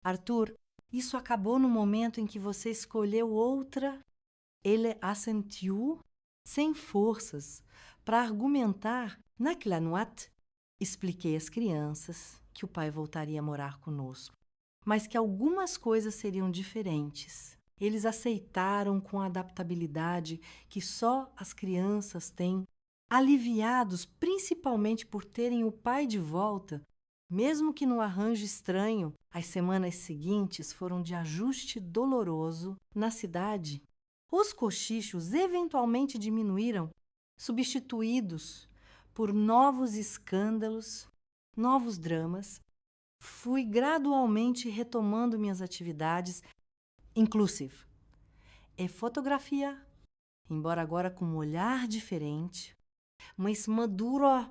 Arthur, isso acabou no momento em que você escolheu outra. Ele assentiu, sem forças, para argumentar. Naquela noite, expliquei às crianças que o pai voltaria a morar conosco, mas que algumas coisas seriam diferentes. Eles aceitaram com a adaptabilidade que só as crianças têm, aliviados principalmente por terem o pai de volta, mesmo que no arranjo estranho. As semanas seguintes foram de ajuste doloroso na cidade. Os cochichos eventualmente diminuíram, substituídos por novos escândalos, novos dramas. Fui gradualmente retomando minhas atividades, inclusive fotografia, embora agora com um olhar diferente, mas maduro,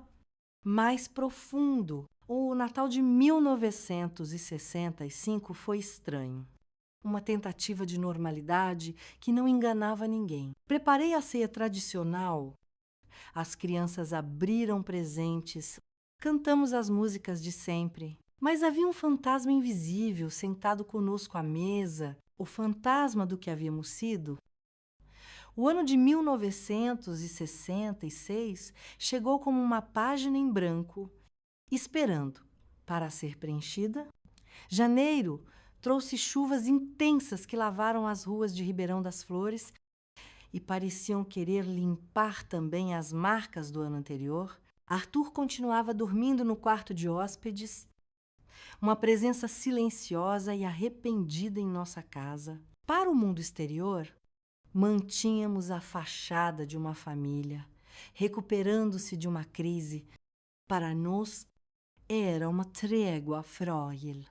mais profundo. O Natal de 1965 foi estranho. Uma tentativa de normalidade que não enganava ninguém. Preparei a ceia tradicional. As crianças abriram presentes. Cantamos as músicas de sempre. Mas havia um fantasma invisível sentado conosco à mesa, o fantasma do que havíamos sido. O ano de 1966 chegou como uma página em branco, esperando para ser preenchida. Janeiro trouxe chuvas intensas que lavaram as ruas de Ribeirão das Flores e pareciam querer limpar também as marcas do ano anterior. Arthur continuava dormindo no quarto de hóspedes, uma presença silenciosa e arrependida em nossa casa. Para o mundo exterior, mantínhamos a fachada de uma família, recuperando-se de uma crise. Para nós, era uma trégua frágil,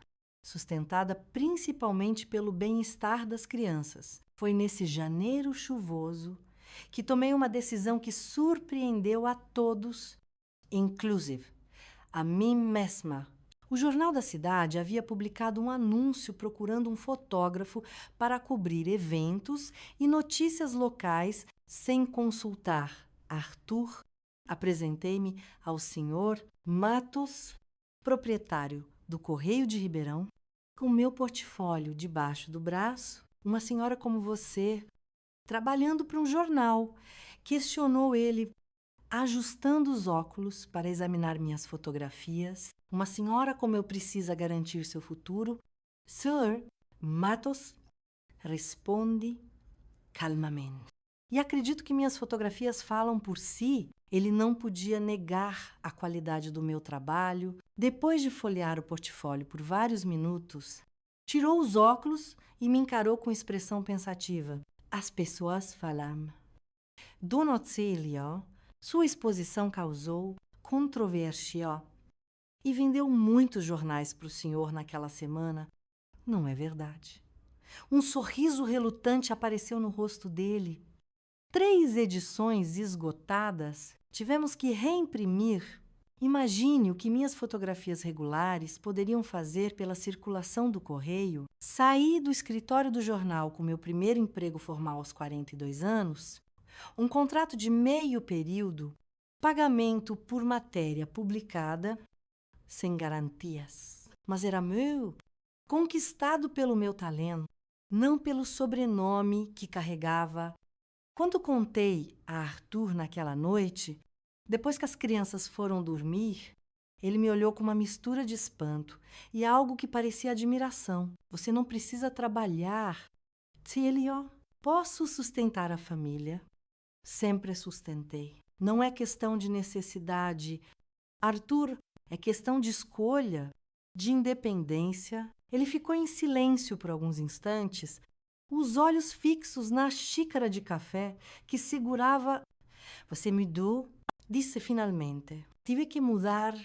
sustentada principalmente pelo bem-estar das crianças. Foi nesse janeiro chuvoso que tomei uma decisão que surpreendeu a todos, inclusive a mim mesma. O Jornal da Cidade havia publicado um anúncio procurando um fotógrafo para cobrir eventos e notícias locais sem consultar Arthur. Apresentei-me ao senhor Matos, proprietário do Correio de Ribeirão, com meu portfólio debaixo do braço. Uma senhora como você, trabalhando para um jornal, questionou ele, ajustando os óculos para examinar minhas fotografias. Uma senhora como eu precisa garantir seu futuro. Sir Matos responde calmamente. E acredito que minhas fotografias falam por si. Ele não podia negar a qualidade do meu trabalho. Depois de folhear o portfólio por vários minutos, tirou os óculos e me encarou com expressão pensativa. As pessoas falam. Dona Otília, sua exposição causou controvérsia e vendeu muitos jornais para o senhor naquela semana. Não é verdade. Um sorriso relutante apareceu no rosto dele. 3 edições esgotadas. Tivemos que reimprimir. Imagine o que minhas fotografias regulares poderiam fazer pela circulação do correio. Saí do escritório do jornal com meu primeiro emprego formal aos 42 anos, um contrato de meio período, pagamento por matéria publicada, sem garantias. Mas era meu, conquistado pelo meu talento, não pelo sobrenome que carregava. Quando contei a Arthur naquela noite, depois que as crianças foram dormir, Ele me olhou com uma mistura de espanto e algo que parecia admiração. Você não precisa trabalhar. Cílio, posso sustentar a família? Sempre sustentei. Não é questão de necessidade. Arthur, é questão de escolha, de independência. Ele ficou em silêncio por alguns instantes, os olhos fixos na xícara de café que segurava. Você mudou? Disse finalmente. Tive que mudar.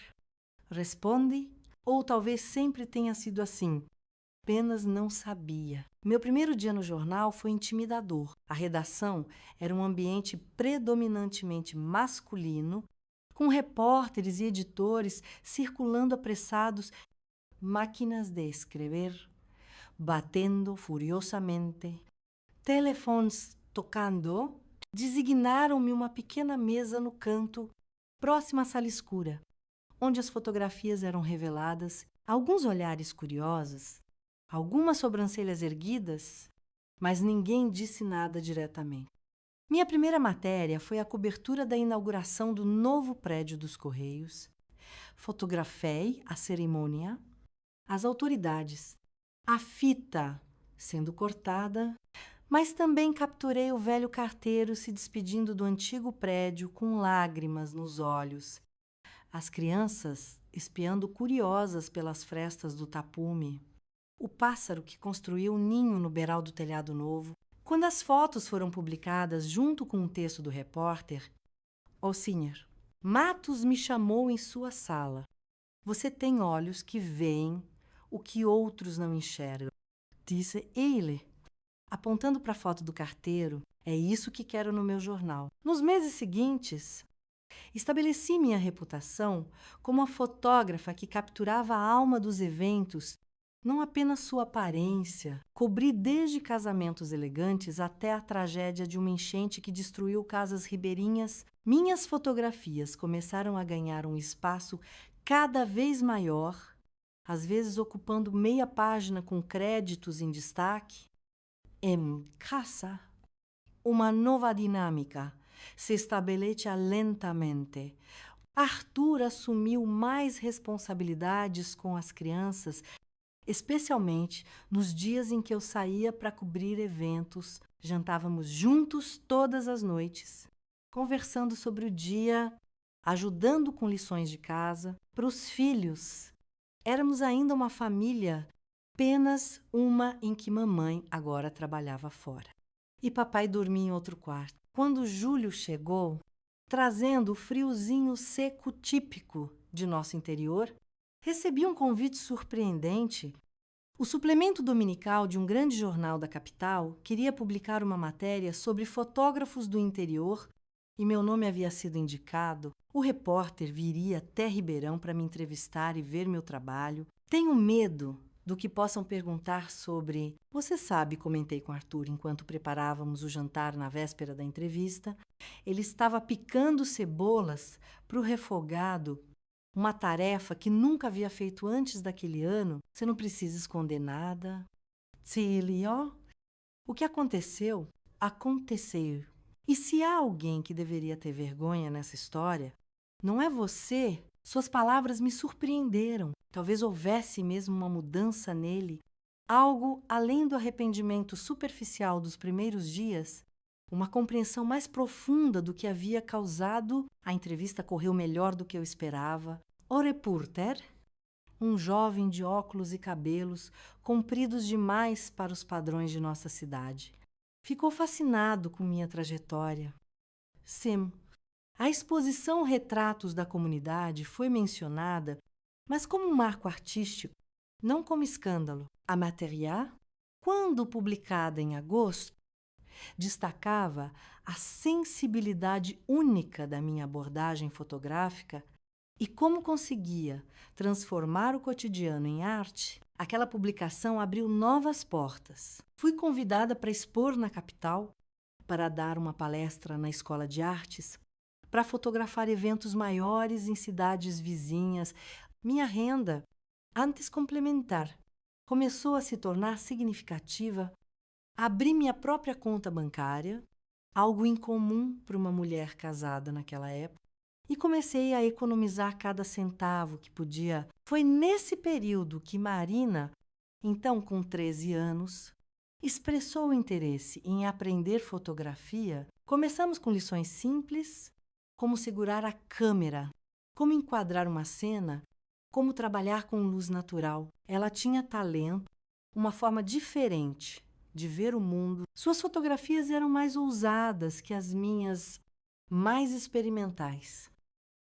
Responde? Ou talvez sempre tenha sido assim. Apenas não sabia. Meu primeiro dia no jornal foi intimidador. A redação era um ambiente predominantemente masculino, com repórteres e editores circulando apressados, máquinas de escrever, batendo furiosamente, telefones tocando. Designaram-me uma pequena mesa no canto, próxima à sala escura, onde as fotografias eram reveladas, alguns olhares curiosos, algumas sobrancelhas erguidas, mas ninguém disse nada diretamente. Minha primeira matéria foi a cobertura da inauguração do novo prédio dos Correios. Fotografei a cerimônia, as autoridades, a fita sendo cortada, mas também capturei o velho carteiro se despedindo do antigo prédio com lágrimas nos olhos. As crianças espiando curiosas pelas frestas do tapume. O pássaro que construiu um ninho no beiral do telhado novo. Quando as fotos foram publicadas junto com o texto do repórter, "Ó senhor, Matos me chamou em sua sala. Você tem olhos que veem o que outros não enxergam", disse ele, apontando para a foto do carteiro. "É isso que quero no meu jornal." Nos meses seguintes, estabeleci minha reputação como a fotógrafa que capturava a alma dos eventos, não apenas sua aparência. Cobri desde casamentos elegantes até a tragédia de uma enchente que destruiu casas ribeirinhas. Minhas fotografias começaram a ganhar um espaço cada vez maior, às vezes ocupando meia página com créditos em destaque. Em casa, uma nova dinâmica se estabelece lentamente. Arthur assumiu mais responsabilidades com as crianças, especialmente nos dias em que eu saía para cobrir eventos. Jantávamos juntos todas as noites, conversando sobre o dia, ajudando com lições de casa. Para os filhos, éramos ainda uma família, apenas uma em que mamãe agora trabalhava fora. E papai dormia em outro quarto. Quando Júlio chegou, trazendo o friozinho seco típico de nosso interior, recebi um convite surpreendente. O suplemento dominical de um grande jornal da capital queria publicar uma matéria sobre fotógrafos do interior e meu nome havia sido indicado. O repórter viria até Ribeirão para me entrevistar e ver meu trabalho. Tenho medo do que possam perguntar sobre... Você sabe, comentei com Arthur enquanto preparávamos o jantar na véspera da entrevista. Ele estava picando cebolas para o refogado, uma tarefa que nunca havia feito antes daquele ano. Você não precisa esconder nada. Cílio, o que aconteceu, aconteceu. E se há alguém que deveria ter vergonha nessa história, não é você. Suas palavras me surpreenderam. Talvez houvesse mesmo uma mudança nele, algo além do arrependimento superficial dos primeiros dias, uma compreensão mais profunda do que havia causado. A entrevista correu melhor do que eu esperava. O repórter, um jovem de óculos e cabelos compridos demais para os padrões de nossa cidade, ficou fascinado com minha trajetória. Sim, a exposição Retratos da Comunidade foi mencionada, mas como um marco artístico, não como escândalo. A matéria, quando publicada em agosto, destacava a sensibilidade única da minha abordagem fotográfica e como conseguia transformar o cotidiano em arte. Aquela publicação abriu novas portas. Fui convidada para expor na capital, para dar uma palestra na Escola de Artes, para fotografar eventos maiores em cidades vizinhas. Minha renda, antes complementar, começou a se tornar significativa. Abri minha própria conta bancária, algo incomum para uma mulher casada naquela época, e comecei a economizar cada centavo que podia. Foi nesse período que Marina, então com 13 anos, expressou o interesse em aprender fotografia. Começamos com lições simples, como segurar a câmera, como enquadrar uma cena, como trabalhar com luz natural. Ela tinha talento, uma forma diferente de ver o mundo. Suas fotografias eram mais ousadas que as minhas, mais experimentais.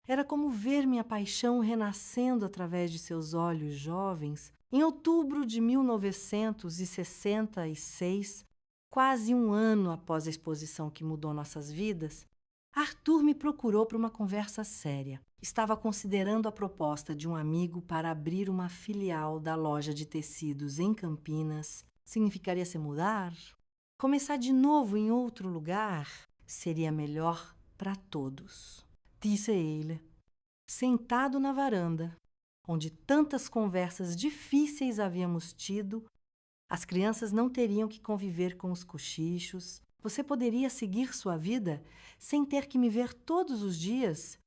Era como ver minha paixão renascendo através de seus olhos jovens. Em outubro de 1966, quase um ano após a exposição que mudou nossas vidas, Arthur me procurou para uma conversa séria. Estava considerando a proposta de um amigo para abrir uma filial da loja de tecidos em Campinas. Significaria se mudar? Começar de novo em outro lugar seria melhor para todos, disse ele, sentado na varanda, onde tantas conversas difíceis havíamos tido. As crianças não teriam que conviver com os cochichos. Você poderia seguir sua vida sem ter que me ver todos os dias,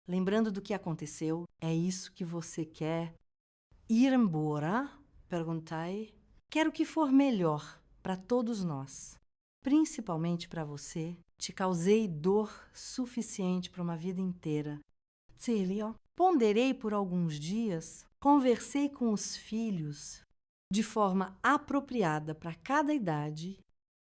lembrando do que aconteceu. É isso que você quer? Ir embora? Perguntei. Quero que for melhor para todos nós, principalmente para você. Te causei dor suficiente para uma vida inteira. Cílio, ponderei por alguns dias, conversei com os filhos de forma apropriada para cada idade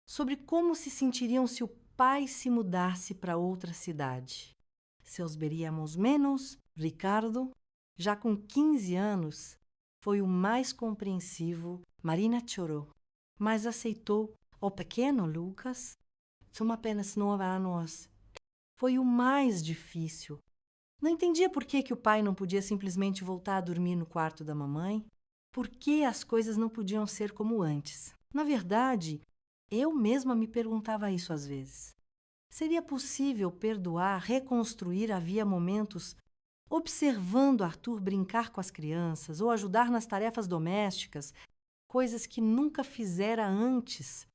sobre como se sentiriam se o pai se mudasse para outra cidade. Se os veríamos menos, Ricardo, já com 15 anos, foi o mais compreensivo. Marina chorou, mas aceitou. O pequeno Lucas, são apenas 9 anos. Foi o mais difícil. Não entendia por que o pai não podia simplesmente voltar a dormir no quarto da mamãe. Por que as coisas não podiam ser como antes? Na verdade, eu mesma me perguntava isso às vezes. Seria possível perdoar, reconstruir? Havia momentos, observando Arthur brincar com as crianças ou ajudar nas tarefas domésticas, coisas que nunca fizera antes,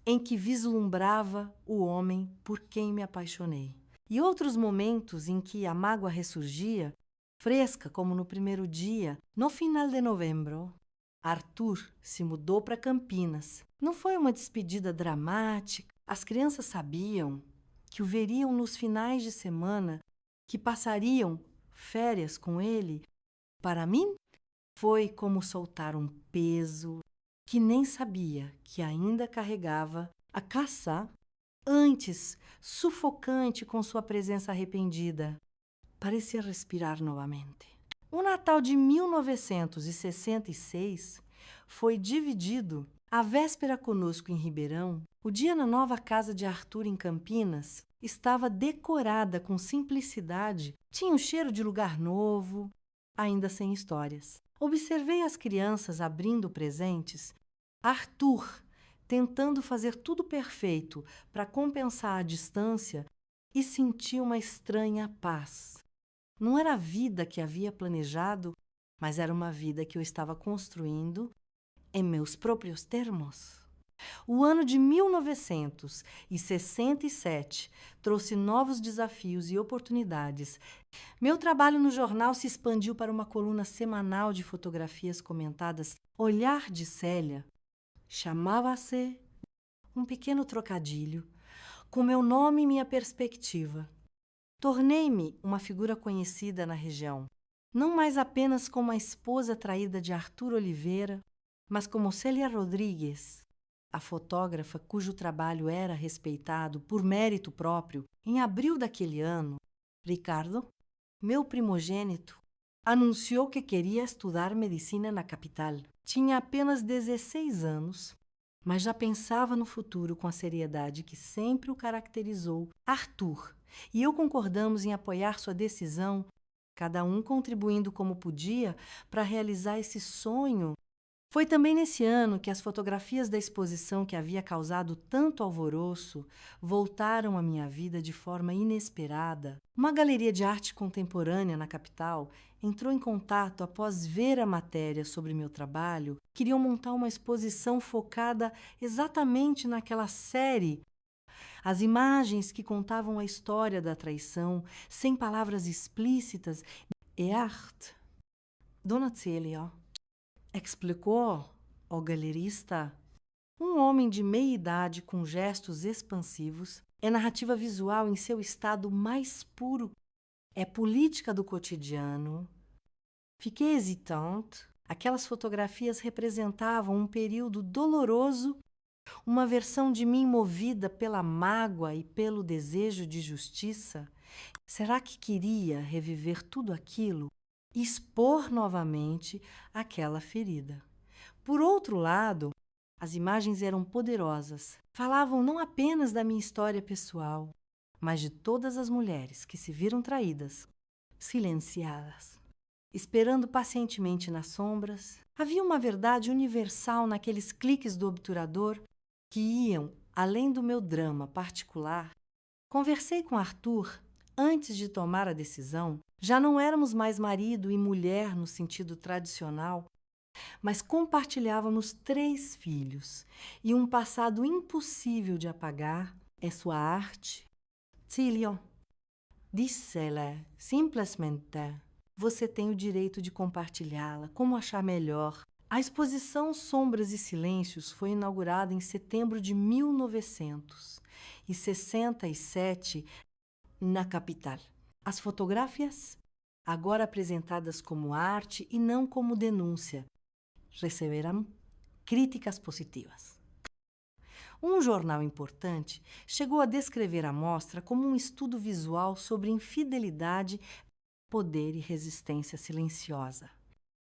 em que vislumbrava o homem por quem me apaixonei. E outros momentos em que a mágoa ressurgia, fresca como no primeiro dia. No final de novembro, Arthur se mudou para Campinas. Não foi uma despedida dramática. As crianças sabiam que o veriam nos finais de semana, que passariam férias com ele. Para mim, foi como soltar um peso que nem sabia que ainda carregava a caça, antes sufocante com sua presença arrependida. Parecia respirar novamente. O Natal de 1966 foi dividido. A véspera conosco em Ribeirão, o dia na nova casa de Arthur em Campinas, estava decorada com simplicidade. Tinha um cheiro de lugar novo, ainda sem histórias. Observei as crianças abrindo presentes. Arthur tentando fazer tudo perfeito para compensar a distância, e senti uma estranha paz. Não era a vida que havia planejado, mas era uma vida que eu estava construindo em meus próprios termos. O ano de 1967 trouxe novos desafios e oportunidades. Meu trabalho no jornal se expandiu para uma coluna semanal de fotografias comentadas. Olhar de Célia chamava-se um pequeno trocadilho com meu nome e minha perspectiva. Tornei-me uma figura conhecida na região, não mais apenas como a esposa traída de Arthur Oliveira, mas como Célia Rodrigues, a fotógrafa cujo trabalho era respeitado por mérito próprio. Em abril daquele ano, Ricardo, meu primogênito, anunciou que queria estudar medicina na capital. Tinha apenas 16 anos, mas já pensava no futuro com a seriedade que sempre o caracterizou. Arthur e eu concordamos em apoiar sua decisão, cada um contribuindo como podia para realizar esse sonho. Foi também nesse ano que as fotografias da exposição que havia causado tanto alvoroço voltaram à minha vida de forma inesperada. Uma galeria de arte contemporânea na capital entrou em contato após ver a matéria sobre meu trabalho. Queriam montar uma exposição focada exatamente naquela série. As imagens que contavam a história da traição, sem palavras explícitas. E art, Dona Célia explicou ao galerista, um homem de meia idade com gestos expansivos, é narrativa visual em seu estado mais puro, é política do cotidiano. Fiquei hesitante. Aquelas fotografias representavam um período doloroso, uma versão de mim movida pela mágoa e pelo desejo de justiça. Será que queria reviver tudo aquilo e expor novamente aquela ferida? Por outro lado, as imagens eram poderosas. Falavam não apenas da minha história pessoal, mas de todas as mulheres que se viram traídas, silenciadas, esperando pacientemente nas sombras. Havia uma verdade universal naqueles cliques do obturador que iam além do meu drama particular. Conversei com Arthur antes de tomar a decisão. Já não éramos mais marido e mulher no sentido tradicional, mas compartilhávamos 3 filhos e um passado impossível de apagar. É sua arte. Cílio, disse-lhe simplesmente, você tem o direito de compartilhá-la como achar melhor. A exposição Sombras e Silêncios foi inaugurada em setembro de 1967 na capital. As fotografias, agora apresentadas como arte e não como denúncia, receberão críticas positivas. Um jornal importante chegou a descrever a mostra como um estudo visual sobre infidelidade, poder e resistência silenciosa,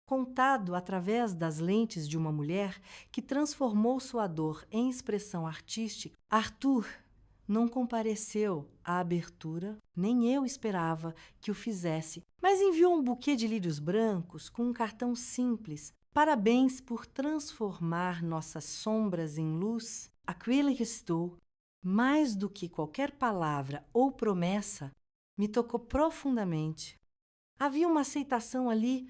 contado através das lentes de uma mulher que transformou sua dor em expressão artística. Arthur não compareceu à abertura, nem eu esperava que o fizesse, mas enviou um buquê de lírios brancos com um cartão simples. Parabéns por transformar nossas sombras em luz. Aquele gesto, mais do que qualquer palavra ou promessa, me tocou profundamente. Havia uma aceitação ali,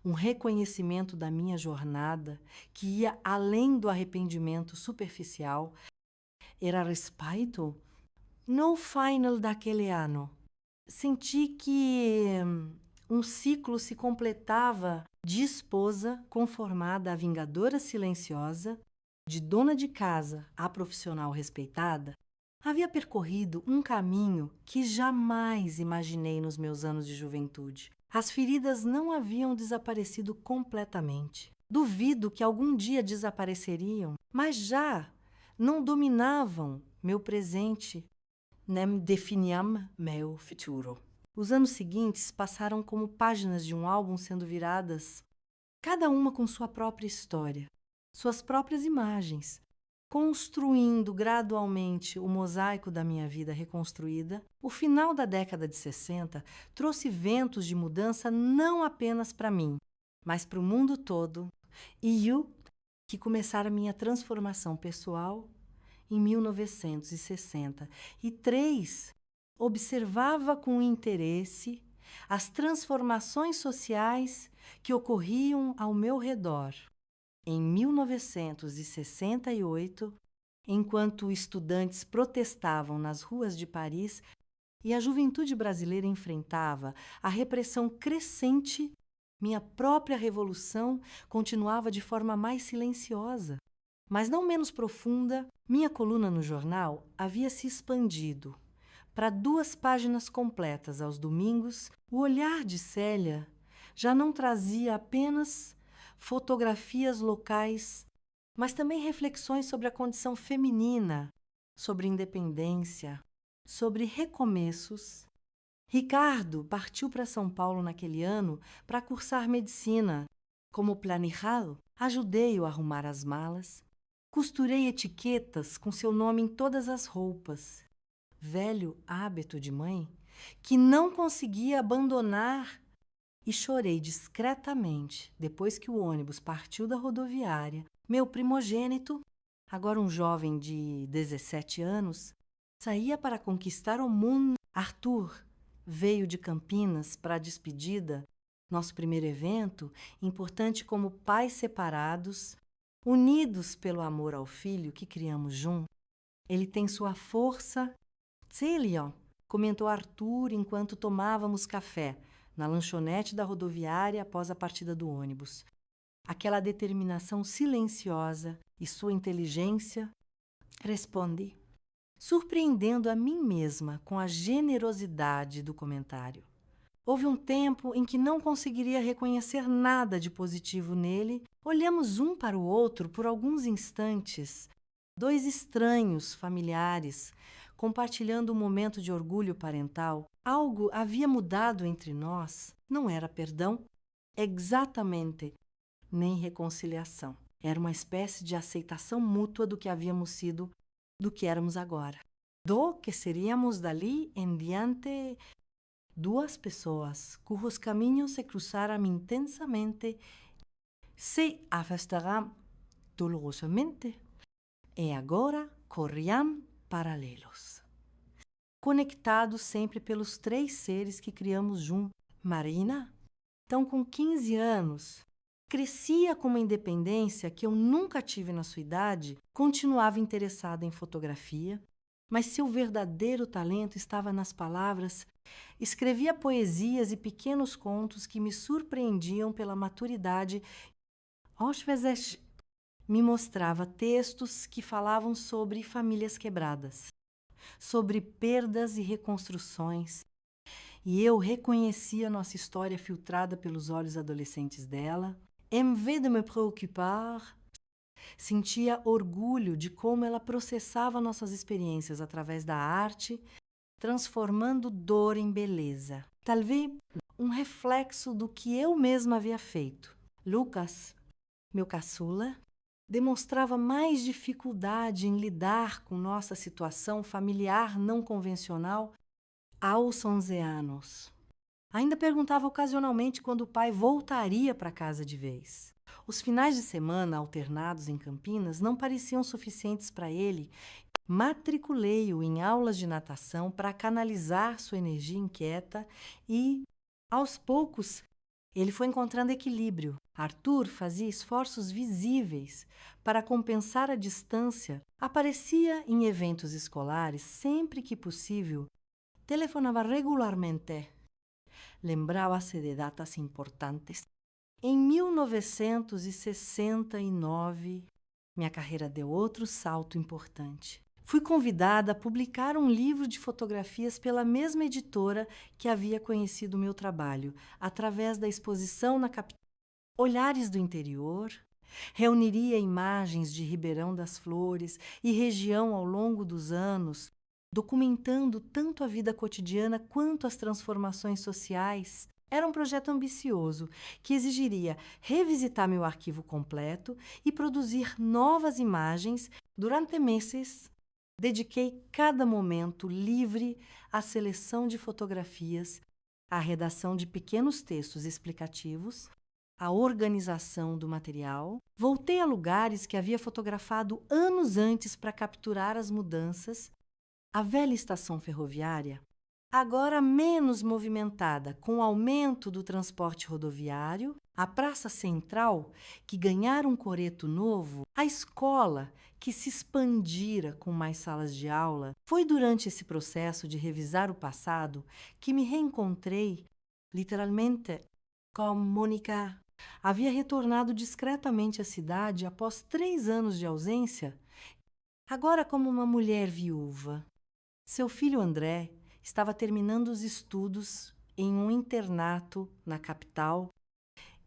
um reconhecimento da minha jornada que ia além do arrependimento superficial. Era respeito no final daquele ano. Senti que um ciclo se completava de esposa conformada à vingadora silenciosa, de dona de casa à profissional respeitada. Havia percorrido um caminho que jamais imaginei nos meus anos de juventude. As feridas não haviam desaparecido completamente. Duvido que algum dia desapareceriam, mas já não dominavam meu presente, nem definiam meu futuro. Os anos seguintes passaram como páginas de um álbum sendo viradas, cada uma com sua própria história, suas próprias imagens, construindo gradualmente o mosaico da minha vida reconstruída. O final da década de 60 trouxe ventos de mudança não apenas para mim, mas para o mundo todo, e eu que começara minha transformação pessoal em 1963, observava com interesse as transformações sociais que ocorriam ao meu redor. Em 1968, enquanto estudantes protestavam nas ruas de Paris e a juventude brasileira enfrentava a repressão crescente, minha própria revolução continuava de forma mais silenciosa. Mas não menos profunda, minha coluna no jornal havia se expandido. Para 2 páginas completas aos domingos, o olhar de Célia já não trazia apenas fotografias locais, mas também reflexões sobre a condição feminina, sobre independência, sobre recomeços. Ricardo partiu para São Paulo naquele ano para cursar medicina. Como planejado, ajudei-o a arrumar as malas. Costurei etiquetas com seu nome em todas as roupas. Velho hábito de mãe que não conseguia abandonar. E chorei discretamente depois que o ônibus partiu da rodoviária. Meu primogênito, agora um jovem de 17 anos, saía para conquistar o mundo. Arthur veio de Campinas para a despedida, nosso primeiro evento, importante como pais separados, unidos pelo amor ao filho que criamos juntos. Ele tem sua força. Célia, comentou Arthur enquanto tomávamos café na lanchonete da rodoviária após a partida do ônibus. Aquela determinação silenciosa e sua inteligência. Respondi, surpreendendo a mim mesma com a generosidade do comentário. Houve um tempo em que não conseguiria reconhecer nada de positivo nele. Olhamos um para o outro por alguns instantes, dois estranhos familiares, compartilhando um momento de orgulho parental. Algo havia mudado entre nós. Não era perdão, exatamente, nem reconciliação. Era uma espécie de aceitação mútua do que havíamos sido, do que éramos agora. Do que seríamos dali em diante duas pessoas cujos caminhos se cruzaram intensamente, se afastaram dolorosamente e agora corriam paralelos. Conectados sempre pelos três seres que criamos juntos. Marina, então com 15 anos, crescia com uma independência que eu nunca tive na sua idade, continuava interessada em fotografia, mas seu verdadeiro talento estava nas palavras. Escrevia poesias e pequenos contos que me surpreendiam pela maturidade. Às vezes, me mostrava textos que falavam sobre famílias quebradas, sobre perdas e reconstruções. E eu reconhecia nossa história filtrada pelos olhos adolescentes dela. Em vez de me preocupar, sentia orgulho de como ela processava nossas experiências através da arte, transformando dor em beleza. Talvez um reflexo do que eu mesma havia feito. Lucas, meu caçula, demonstrava mais dificuldade em lidar com nossa situação familiar não convencional aos 11 anos. Ainda perguntava ocasionalmente quando o pai voltaria para casa de vez. Os finais de semana alternados em Campinas não pareciam suficientes para ele. Matriculei-o em aulas de natação para canalizar sua energia inquieta e, aos poucos, ele foi encontrando equilíbrio. Arthur fazia esforços visíveis para compensar a distância. Aparecia em eventos escolares sempre que possível. Telefonava regularmente. Lembrava-se de datas importantes. Em 1969, minha carreira deu outro salto importante. Fui convidada a publicar um livro de fotografias pela mesma editora que havia conhecido o meu trabalho, através da exposição na capital. Olhares do Interior. Reuniria imagens de Ribeirão das Flores e região ao longo dos anos, documentando tanto a vida cotidiana quanto as transformações sociais. Era um projeto ambicioso que exigiria revisitar meu arquivo completo e produzir novas imagens. Durante meses, dediquei cada momento livre à seleção de fotografias, à redação de pequenos textos explicativos, à organização do material. Voltei a lugares que havia fotografado anos antes para capturar as mudanças. A velha estação ferroviária, agora menos movimentada com o aumento do transporte rodoviário, a Praça Central, que ganhara um coreto novo, a escola, que se expandira com mais salas de aula. Foi durante esse processo de revisar o passado que me reencontrei, literalmente, com Mônica. Havia retornado discretamente à cidade após 3 anos de ausência, agora como uma mulher viúva. Seu filho André estava terminando os estudos em um internato na capital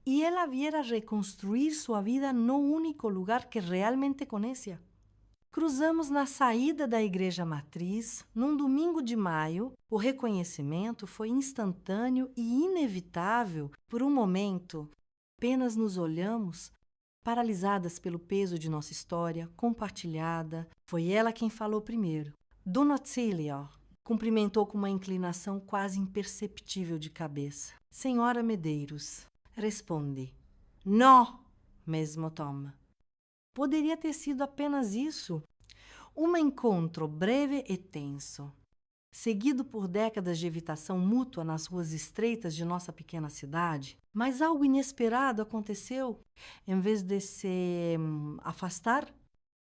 e ela viera reconstruir sua vida no único lugar que realmente conhecia. Cruzamos na saída da igreja matriz, num domingo de maio. O reconhecimento foi instantâneo e inevitável. Por um momento, apenas nos olhamos, paralisadas pelo peso de nossa história compartilhada. Foi ela quem falou primeiro. Dona Célia, cumprimentou com uma inclinação quase imperceptível de cabeça. Senhora Medeiros, responde. Não, mesmo Tom. Poderia ter sido apenas isso. Um encontro breve e tenso, seguido por décadas de evitação mútua nas ruas estreitas de nossa pequena cidade. Mas algo inesperado aconteceu. Em vez de se afastar,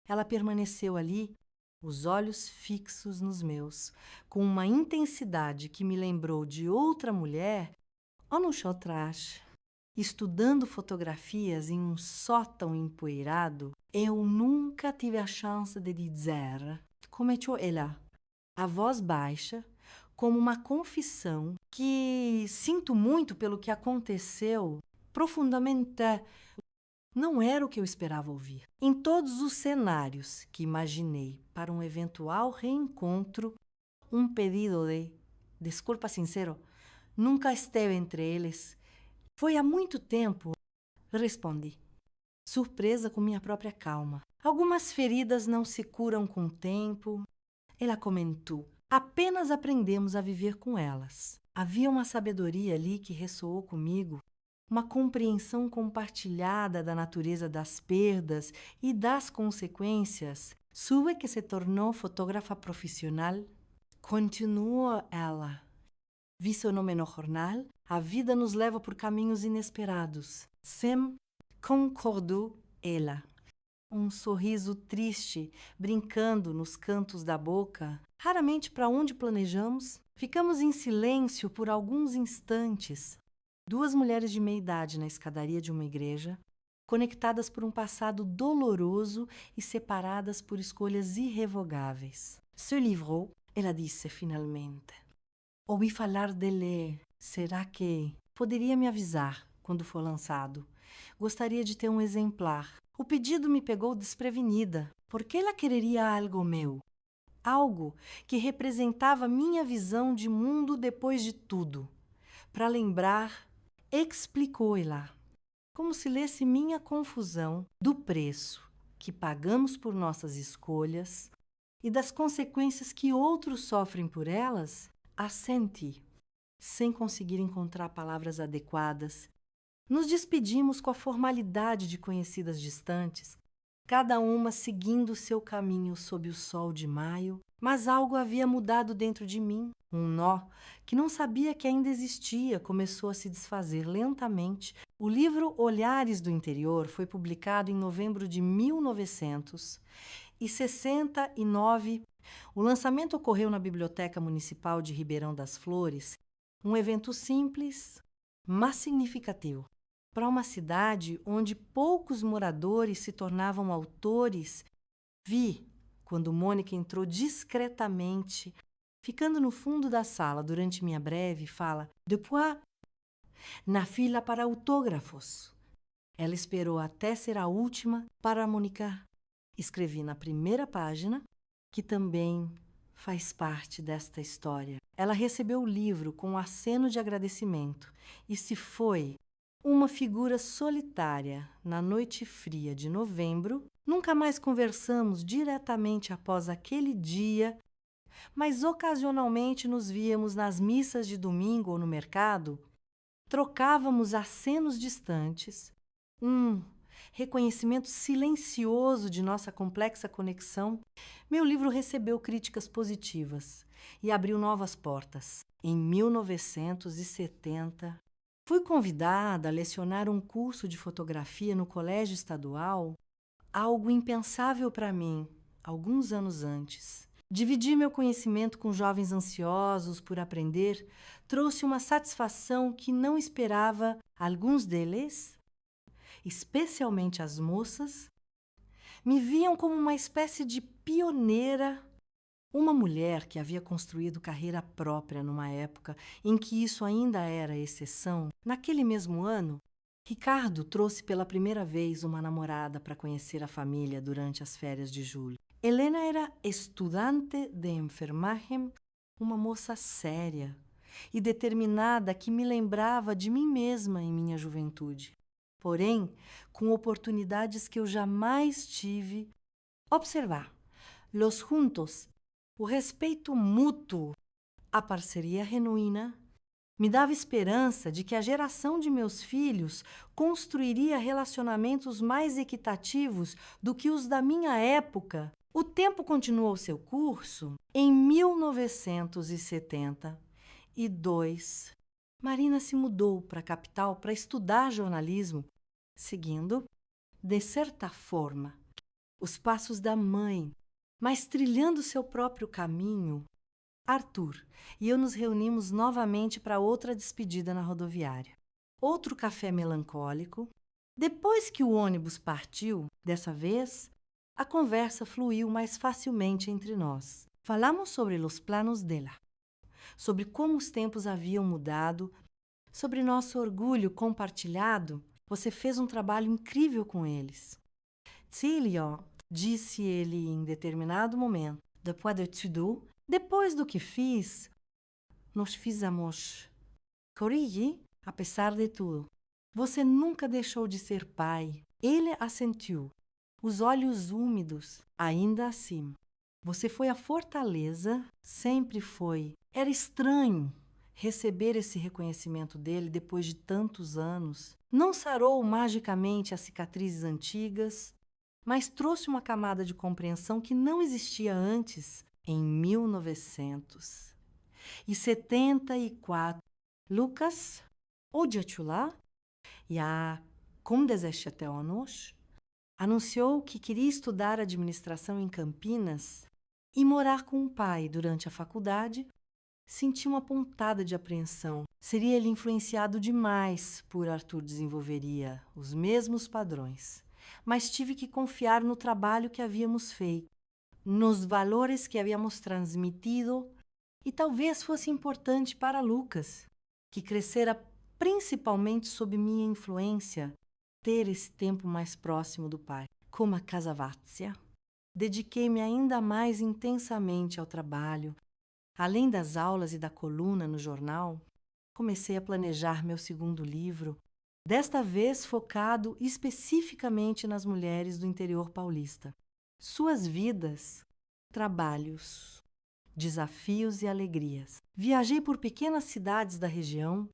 ela permaneceu ali, os olhos fixos nos meus, com uma intensidade que me lembrou de outra mulher, anos atrás, estudando fotografias em um sótão empoeirado, eu nunca tive a chance de dizer, começou ela, a voz baixa, como uma confissão que sinto muito pelo que aconteceu, profundamente. Não era o que eu esperava ouvir. Em todos os cenários que imaginei para um eventual reencontro, um pedido de desculpa sincero nunca esteve entre eles. Foi há muito tempo, respondi, surpresa com minha própria calma. Algumas feridas não se curam com o tempo. Ela comentou. Apenas aprendemos a viver com elas. Havia uma sabedoria ali que ressoou comigo, uma compreensão compartilhada da natureza das perdas e das consequências. Sube que se tornou fotógrafa profissional? Continua ela. Vi seu nome no jornal. A vida nos leva por caminhos inesperados. Sem concordou ela. Um sorriso triste, brincando nos cantos da boca. Raramente para onde planejamos. Ficamos em silêncio por alguns instantes. Duas mulheres de meia idade na escadaria de uma igreja, conectadas por um passado doloroso e separadas por escolhas irrevogáveis. Se livrou, ela disse finalmente. Ouvi falar dele. Será que poderia me avisar quando for lançado? Gostaria de ter um exemplar. O pedido me pegou desprevenida. Por que ela quereria algo meu? Algo que representava minha visão de mundo depois de tudo. Para lembrar, explicou ela, como se lesse minha confusão do preço que pagamos por nossas escolhas e das consequências que outros sofrem por elas. Assenti, sem conseguir encontrar palavras adequadas. Nos despedimos com a formalidade de conhecidas distantes, cada uma seguindo seu caminho sob o sol de maio, mas algo havia mudado dentro de mim. Um nó que não sabia que ainda existia começou a se desfazer lentamente. O livro Olhares do Interior foi publicado em novembro de 1969. O lançamento ocorreu na Biblioteca Municipal de Ribeirão das Flores, um evento simples, mas significativo. Para uma cidade onde poucos moradores se tornavam autores, vi, quando Mônica entrou discretamente, ficando no fundo da sala durante minha breve fala, depois, na fila para autógrafos. Ela esperou até ser a última para Mônica. Escrevi na primeira página, que também faz parte desta história. Ela recebeu o livro com um aceno de agradecimento e se foi uma figura solitária na noite fria de novembro. Nunca mais conversamos diretamente após aquele dia, mas ocasionalmente nos víamos nas missas de domingo ou no mercado, trocávamos acenos distantes, reconhecimento silencioso de nossa complexa conexão. Meu livro recebeu críticas positivas e abriu novas portas. Em 1970, fui convidada a lecionar um curso de fotografia no colégio estadual, algo impensável para mim, alguns anos antes. Dividir meu conhecimento com jovens ansiosos por aprender trouxe uma satisfação que não esperava. Alguns deles, especialmente as moças, me viam como uma espécie de pioneira, uma mulher que havia construído carreira própria numa época em que isso ainda era exceção. Naquele mesmo ano, Ricardo trouxe pela primeira vez uma namorada para conhecer a família durante as férias de julho. Helena era estudante de enfermagem, uma moça séria e determinada que me lembrava de mim mesma em minha juventude. Porém, com oportunidades que eu jamais tive. Observar, los juntos, o respeito mútuo, a parceria genuína, me dava esperança de que a geração de meus filhos construiria relacionamentos mais equitativos do que os da minha época. O tempo continuou seu curso. Em 1972, Marina se mudou para a capital para estudar jornalismo, seguindo, de certa forma, os passos da mãe, Mas trilhando seu próprio caminho, Arthur e eu nos reunimos novamente para outra despedida na rodoviária. Outro café melancólico. Depois que o ônibus partiu, dessa vez, a conversa fluiu mais facilmente entre nós. Falamos sobre os planos dela, sobre como os tempos haviam mudado, sobre nosso orgulho compartilhado. Você fez um trabalho incrível com eles. Cílio, disse ele em determinado momento, depois de tudo, depois do que fiz, nós fizemos. Corrigi, apesar de tudo. Você nunca deixou de ser pai. Ele assentiu, os olhos úmidos, ainda assim. Você foi a fortaleza, sempre foi. Era estranho receber esse reconhecimento dele depois de tantos anos. Não sarou magicamente as cicatrizes antigas, mas trouxe uma camada de compreensão que não existia antes, em 1974. Lucas, odie-tu là? Ja, como desejate anos? Anunciou que queria estudar administração em Campinas e morar com o pai durante a faculdade. Senti uma pontada de apreensão. Seria ele influenciado demais por Arthur desenvolveria os mesmos padrões. Mas tive que confiar no trabalho que havíamos feito, nos valores que havíamos transmitido, e talvez fosse importante para Lucas, que crescera principalmente sob minha influência, ter esse tempo mais próximo do pai. Como a Casa Vazia, dediquei-me ainda mais intensamente ao trabalho. Além das aulas e da coluna no jornal, comecei a planejar meu segundo livro, desta vez focado especificamente nas mulheres do interior paulista. Suas vidas, trabalhos, desafios e alegrias. Viajei por pequenas cidades da região,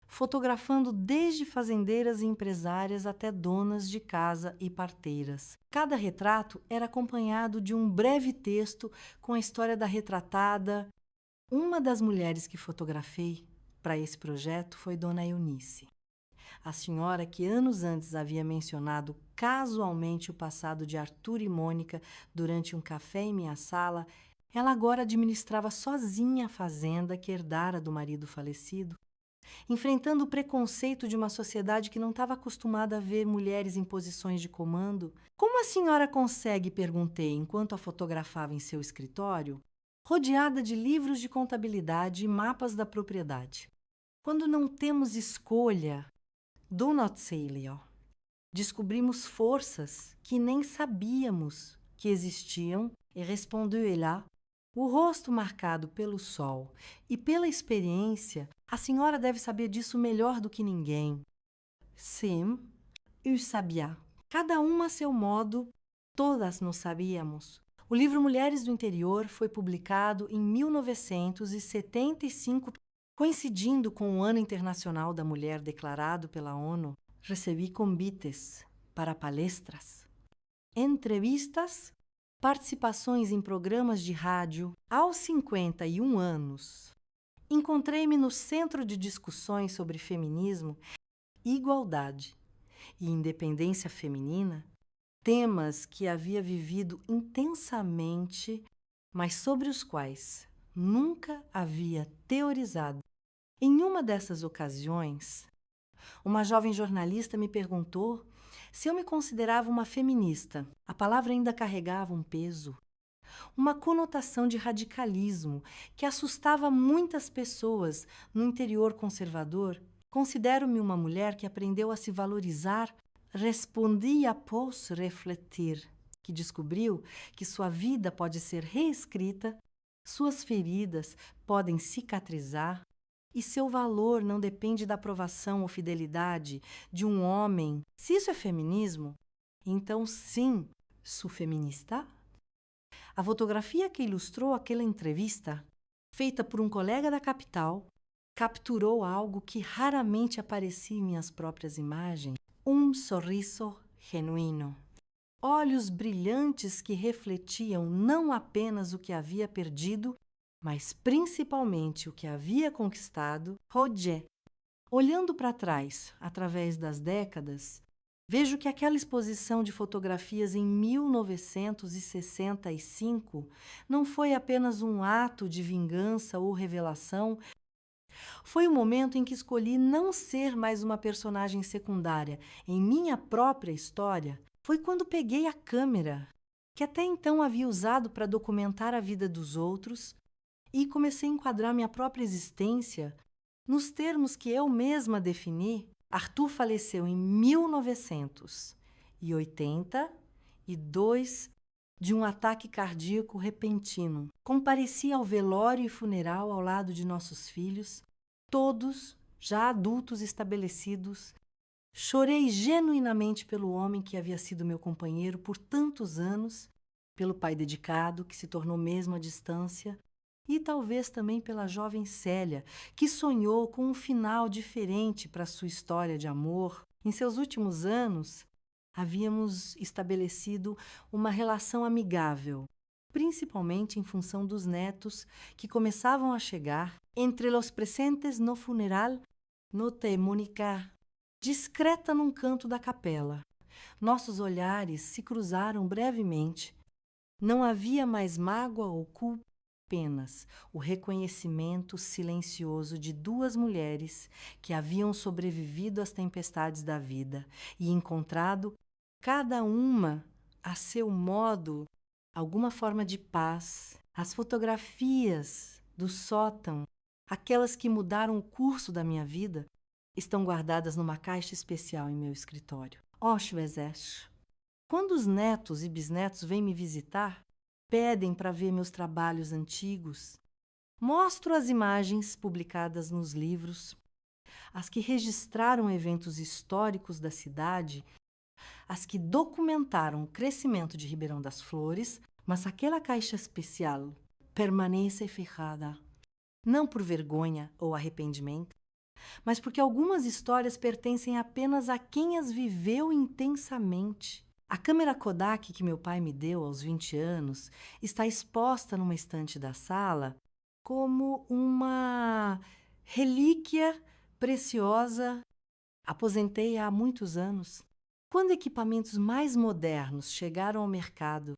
fotografando desde fazendeiras e empresárias até donas de casa e parteiras. Cada retrato era acompanhado de um breve texto com a história da retratada. Uma das mulheres que fotografei para esse projeto foi Dona Eunice, a senhora que anos antes havia mencionado casualmente o passado de Arthur e Mônica durante um café em minha sala. Ela agora administrava sozinha a fazenda que herdara do marido falecido, enfrentando o preconceito de uma sociedade que não estava acostumada a ver mulheres em posições de comando. Como a senhora consegue? Perguntei enquanto a fotografava em seu escritório, rodeada de livros de contabilidade e mapas da propriedade. Quando não temos escolha, do not Cílio, descobrimos forças que nem sabíamos que existiam, e respondeu ela, o rosto marcado pelo sol e pela experiência. A senhora deve saber disso melhor do que ninguém. Sim, eu sabia. Cada uma a seu modo, todas nós sabíamos. O livro Mulheres do Interior foi publicado em 1975, coincidindo com o Ano Internacional da Mulher declarado pela ONU. Recebi convites para palestras, entrevistas, participações em programas de rádio. Aos 51 anos, encontrei-me no centro de discussões sobre feminismo, igualdade e independência feminina, temas que havia vivido intensamente, mas sobre os quais nunca havia teorizado. Em uma dessas ocasiões, uma jovem jornalista me perguntou se eu me considerava uma feminista. A palavra ainda carregava um peso, uma conotação de radicalismo que assustava muitas pessoas no interior conservador. Considero-me uma mulher que aprendeu a se valorizar. Respondi após refletir, que descobriu que sua vida pode ser reescrita, suas feridas podem cicatrizar e seu valor não depende da aprovação ou fidelidade de um homem. Se isso é feminismo, então sim, sou feminista. A fotografia que ilustrou aquela entrevista, feita por um colega da capital, capturou algo que raramente aparecia em minhas próprias imagens. Um sorriso genuíno. Olhos brilhantes que refletiam não apenas o que havia perdido, mas principalmente o que havia conquistado. Roger. Olhando para trás, através das décadas, Vejo que aquela exposição de fotografias em 1965 não foi apenas um ato de vingança ou revelação, foi o momento em que escolhi não ser mais uma personagem secundária em minha própria história. Foi quando peguei a câmera, que até então havia usado para documentar a vida dos outros, e comecei a enquadrar minha própria existência nos termos que eu mesma defini. Arthur faleceu em 1982 de um ataque cardíaco repentino. Compareci ao velório e funeral ao lado de nossos filhos, todos já adultos estabelecidos. Chorei genuinamente pelo homem que havia sido meu companheiro por tantos anos, pelo pai dedicado que se tornou mesmo à distância, e talvez também pela jovem Célia, que sonhou com um final diferente para sua história de amor. Em seus últimos anos, havíamos estabelecido uma relação amigável, principalmente em função dos netos que começavam a chegar. Entre los presentes no funeral, notei Mônica discreta num canto da capela. Nossos olhares se cruzaram brevemente. Não havia mais mágoa ou culpa, apenas o reconhecimento silencioso de duas mulheres que haviam sobrevivido às tempestades da vida e encontrado, cada uma a seu modo, alguma forma de paz. As fotografias do sótão, aquelas que mudaram o curso da minha vida, estão guardadas numa caixa especial em meu escritório. Oshwezesh. Quando os netos e bisnetos vêm me visitar, pedem para ver meus trabalhos antigos, mostro as imagens publicadas nos livros, as que registraram eventos históricos da cidade, as que documentaram o crescimento de Ribeirão das Flores, mas aquela caixa especial permanece fechada, não por vergonha ou arrependimento, mas porque algumas histórias pertencem apenas a quem as viveu intensamente. A câmera Kodak que meu pai me deu aos 20 anos está exposta numa estante da sala como uma relíquia preciosa. Aposentei há muitos anos. Quando equipamentos mais modernos chegaram ao mercado,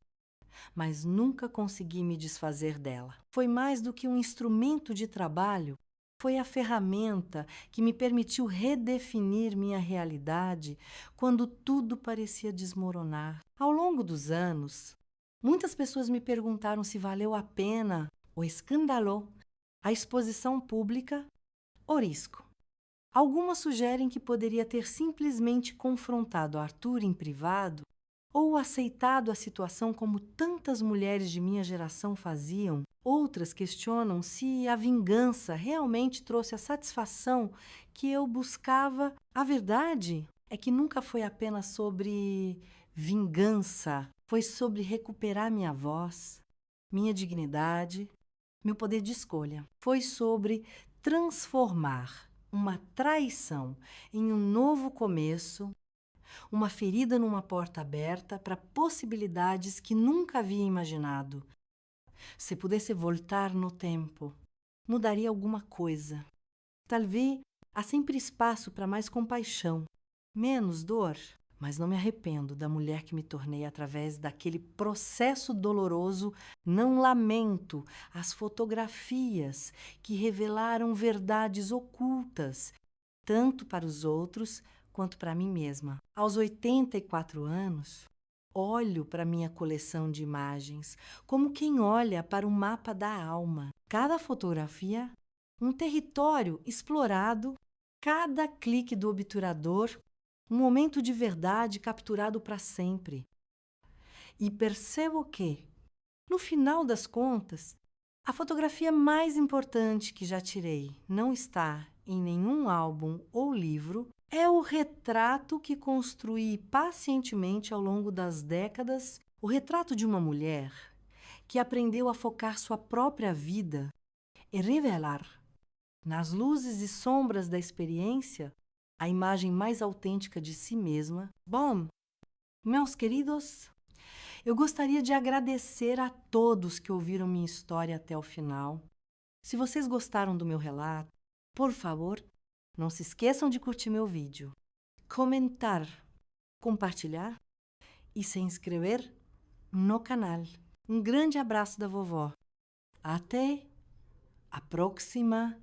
mas nunca consegui me desfazer dela. Foi mais do que um instrumento de trabalho. Foi a ferramenta que me permitiu redefinir minha realidade quando tudo parecia desmoronar. Ao longo dos anos, muitas pessoas me perguntaram se valeu a pena ou escandalou a exposição pública ou risco. Algumas sugerem que poderia ter simplesmente confrontado Arthur em privado ou aceitado a situação como tantas mulheres de minha geração faziam. Outras questionam se a vingança realmente trouxe a satisfação que eu buscava. A verdade é que nunca foi apenas sobre vingança, foi sobre recuperar minha voz, minha dignidade, meu poder de escolha. Foi sobre transformar uma traição em um novo começo, uma ferida numa porta aberta para possibilidades que nunca havia imaginado. Se pudesse voltar no tempo, mudaria alguma coisa. Talvez há sempre espaço para mais compaixão, menos dor, mas não me arrependo da mulher que me tornei através daquele processo doloroso. Não lamento as fotografias que revelaram verdades ocultas, tanto para os outros quanto para mim mesma. Aos 84 anos, olho para minha coleção de imagens como quem olha para o mapa da alma. Cada fotografia, um território explorado, cada clique do obturador, um momento de verdade capturado para sempre. E percebo que, no final das contas, a fotografia mais importante que já tirei não está em nenhum álbum ou livro, é o retrato que construí pacientemente ao longo das décadas, o retrato de uma mulher que aprendeu a focar sua própria vida e revelar, nas luzes e sombras da experiência, a imagem mais autêntica de si mesma. Bom, meus queridos, eu gostaria de agradecer a todos que ouviram minha história até o final. Se vocês gostaram do meu relato, por favor, não se esqueçam de curtir meu vídeo, comentar compartilhar e se inscrever no canal. Um grande abraço da vovó. Até a próxima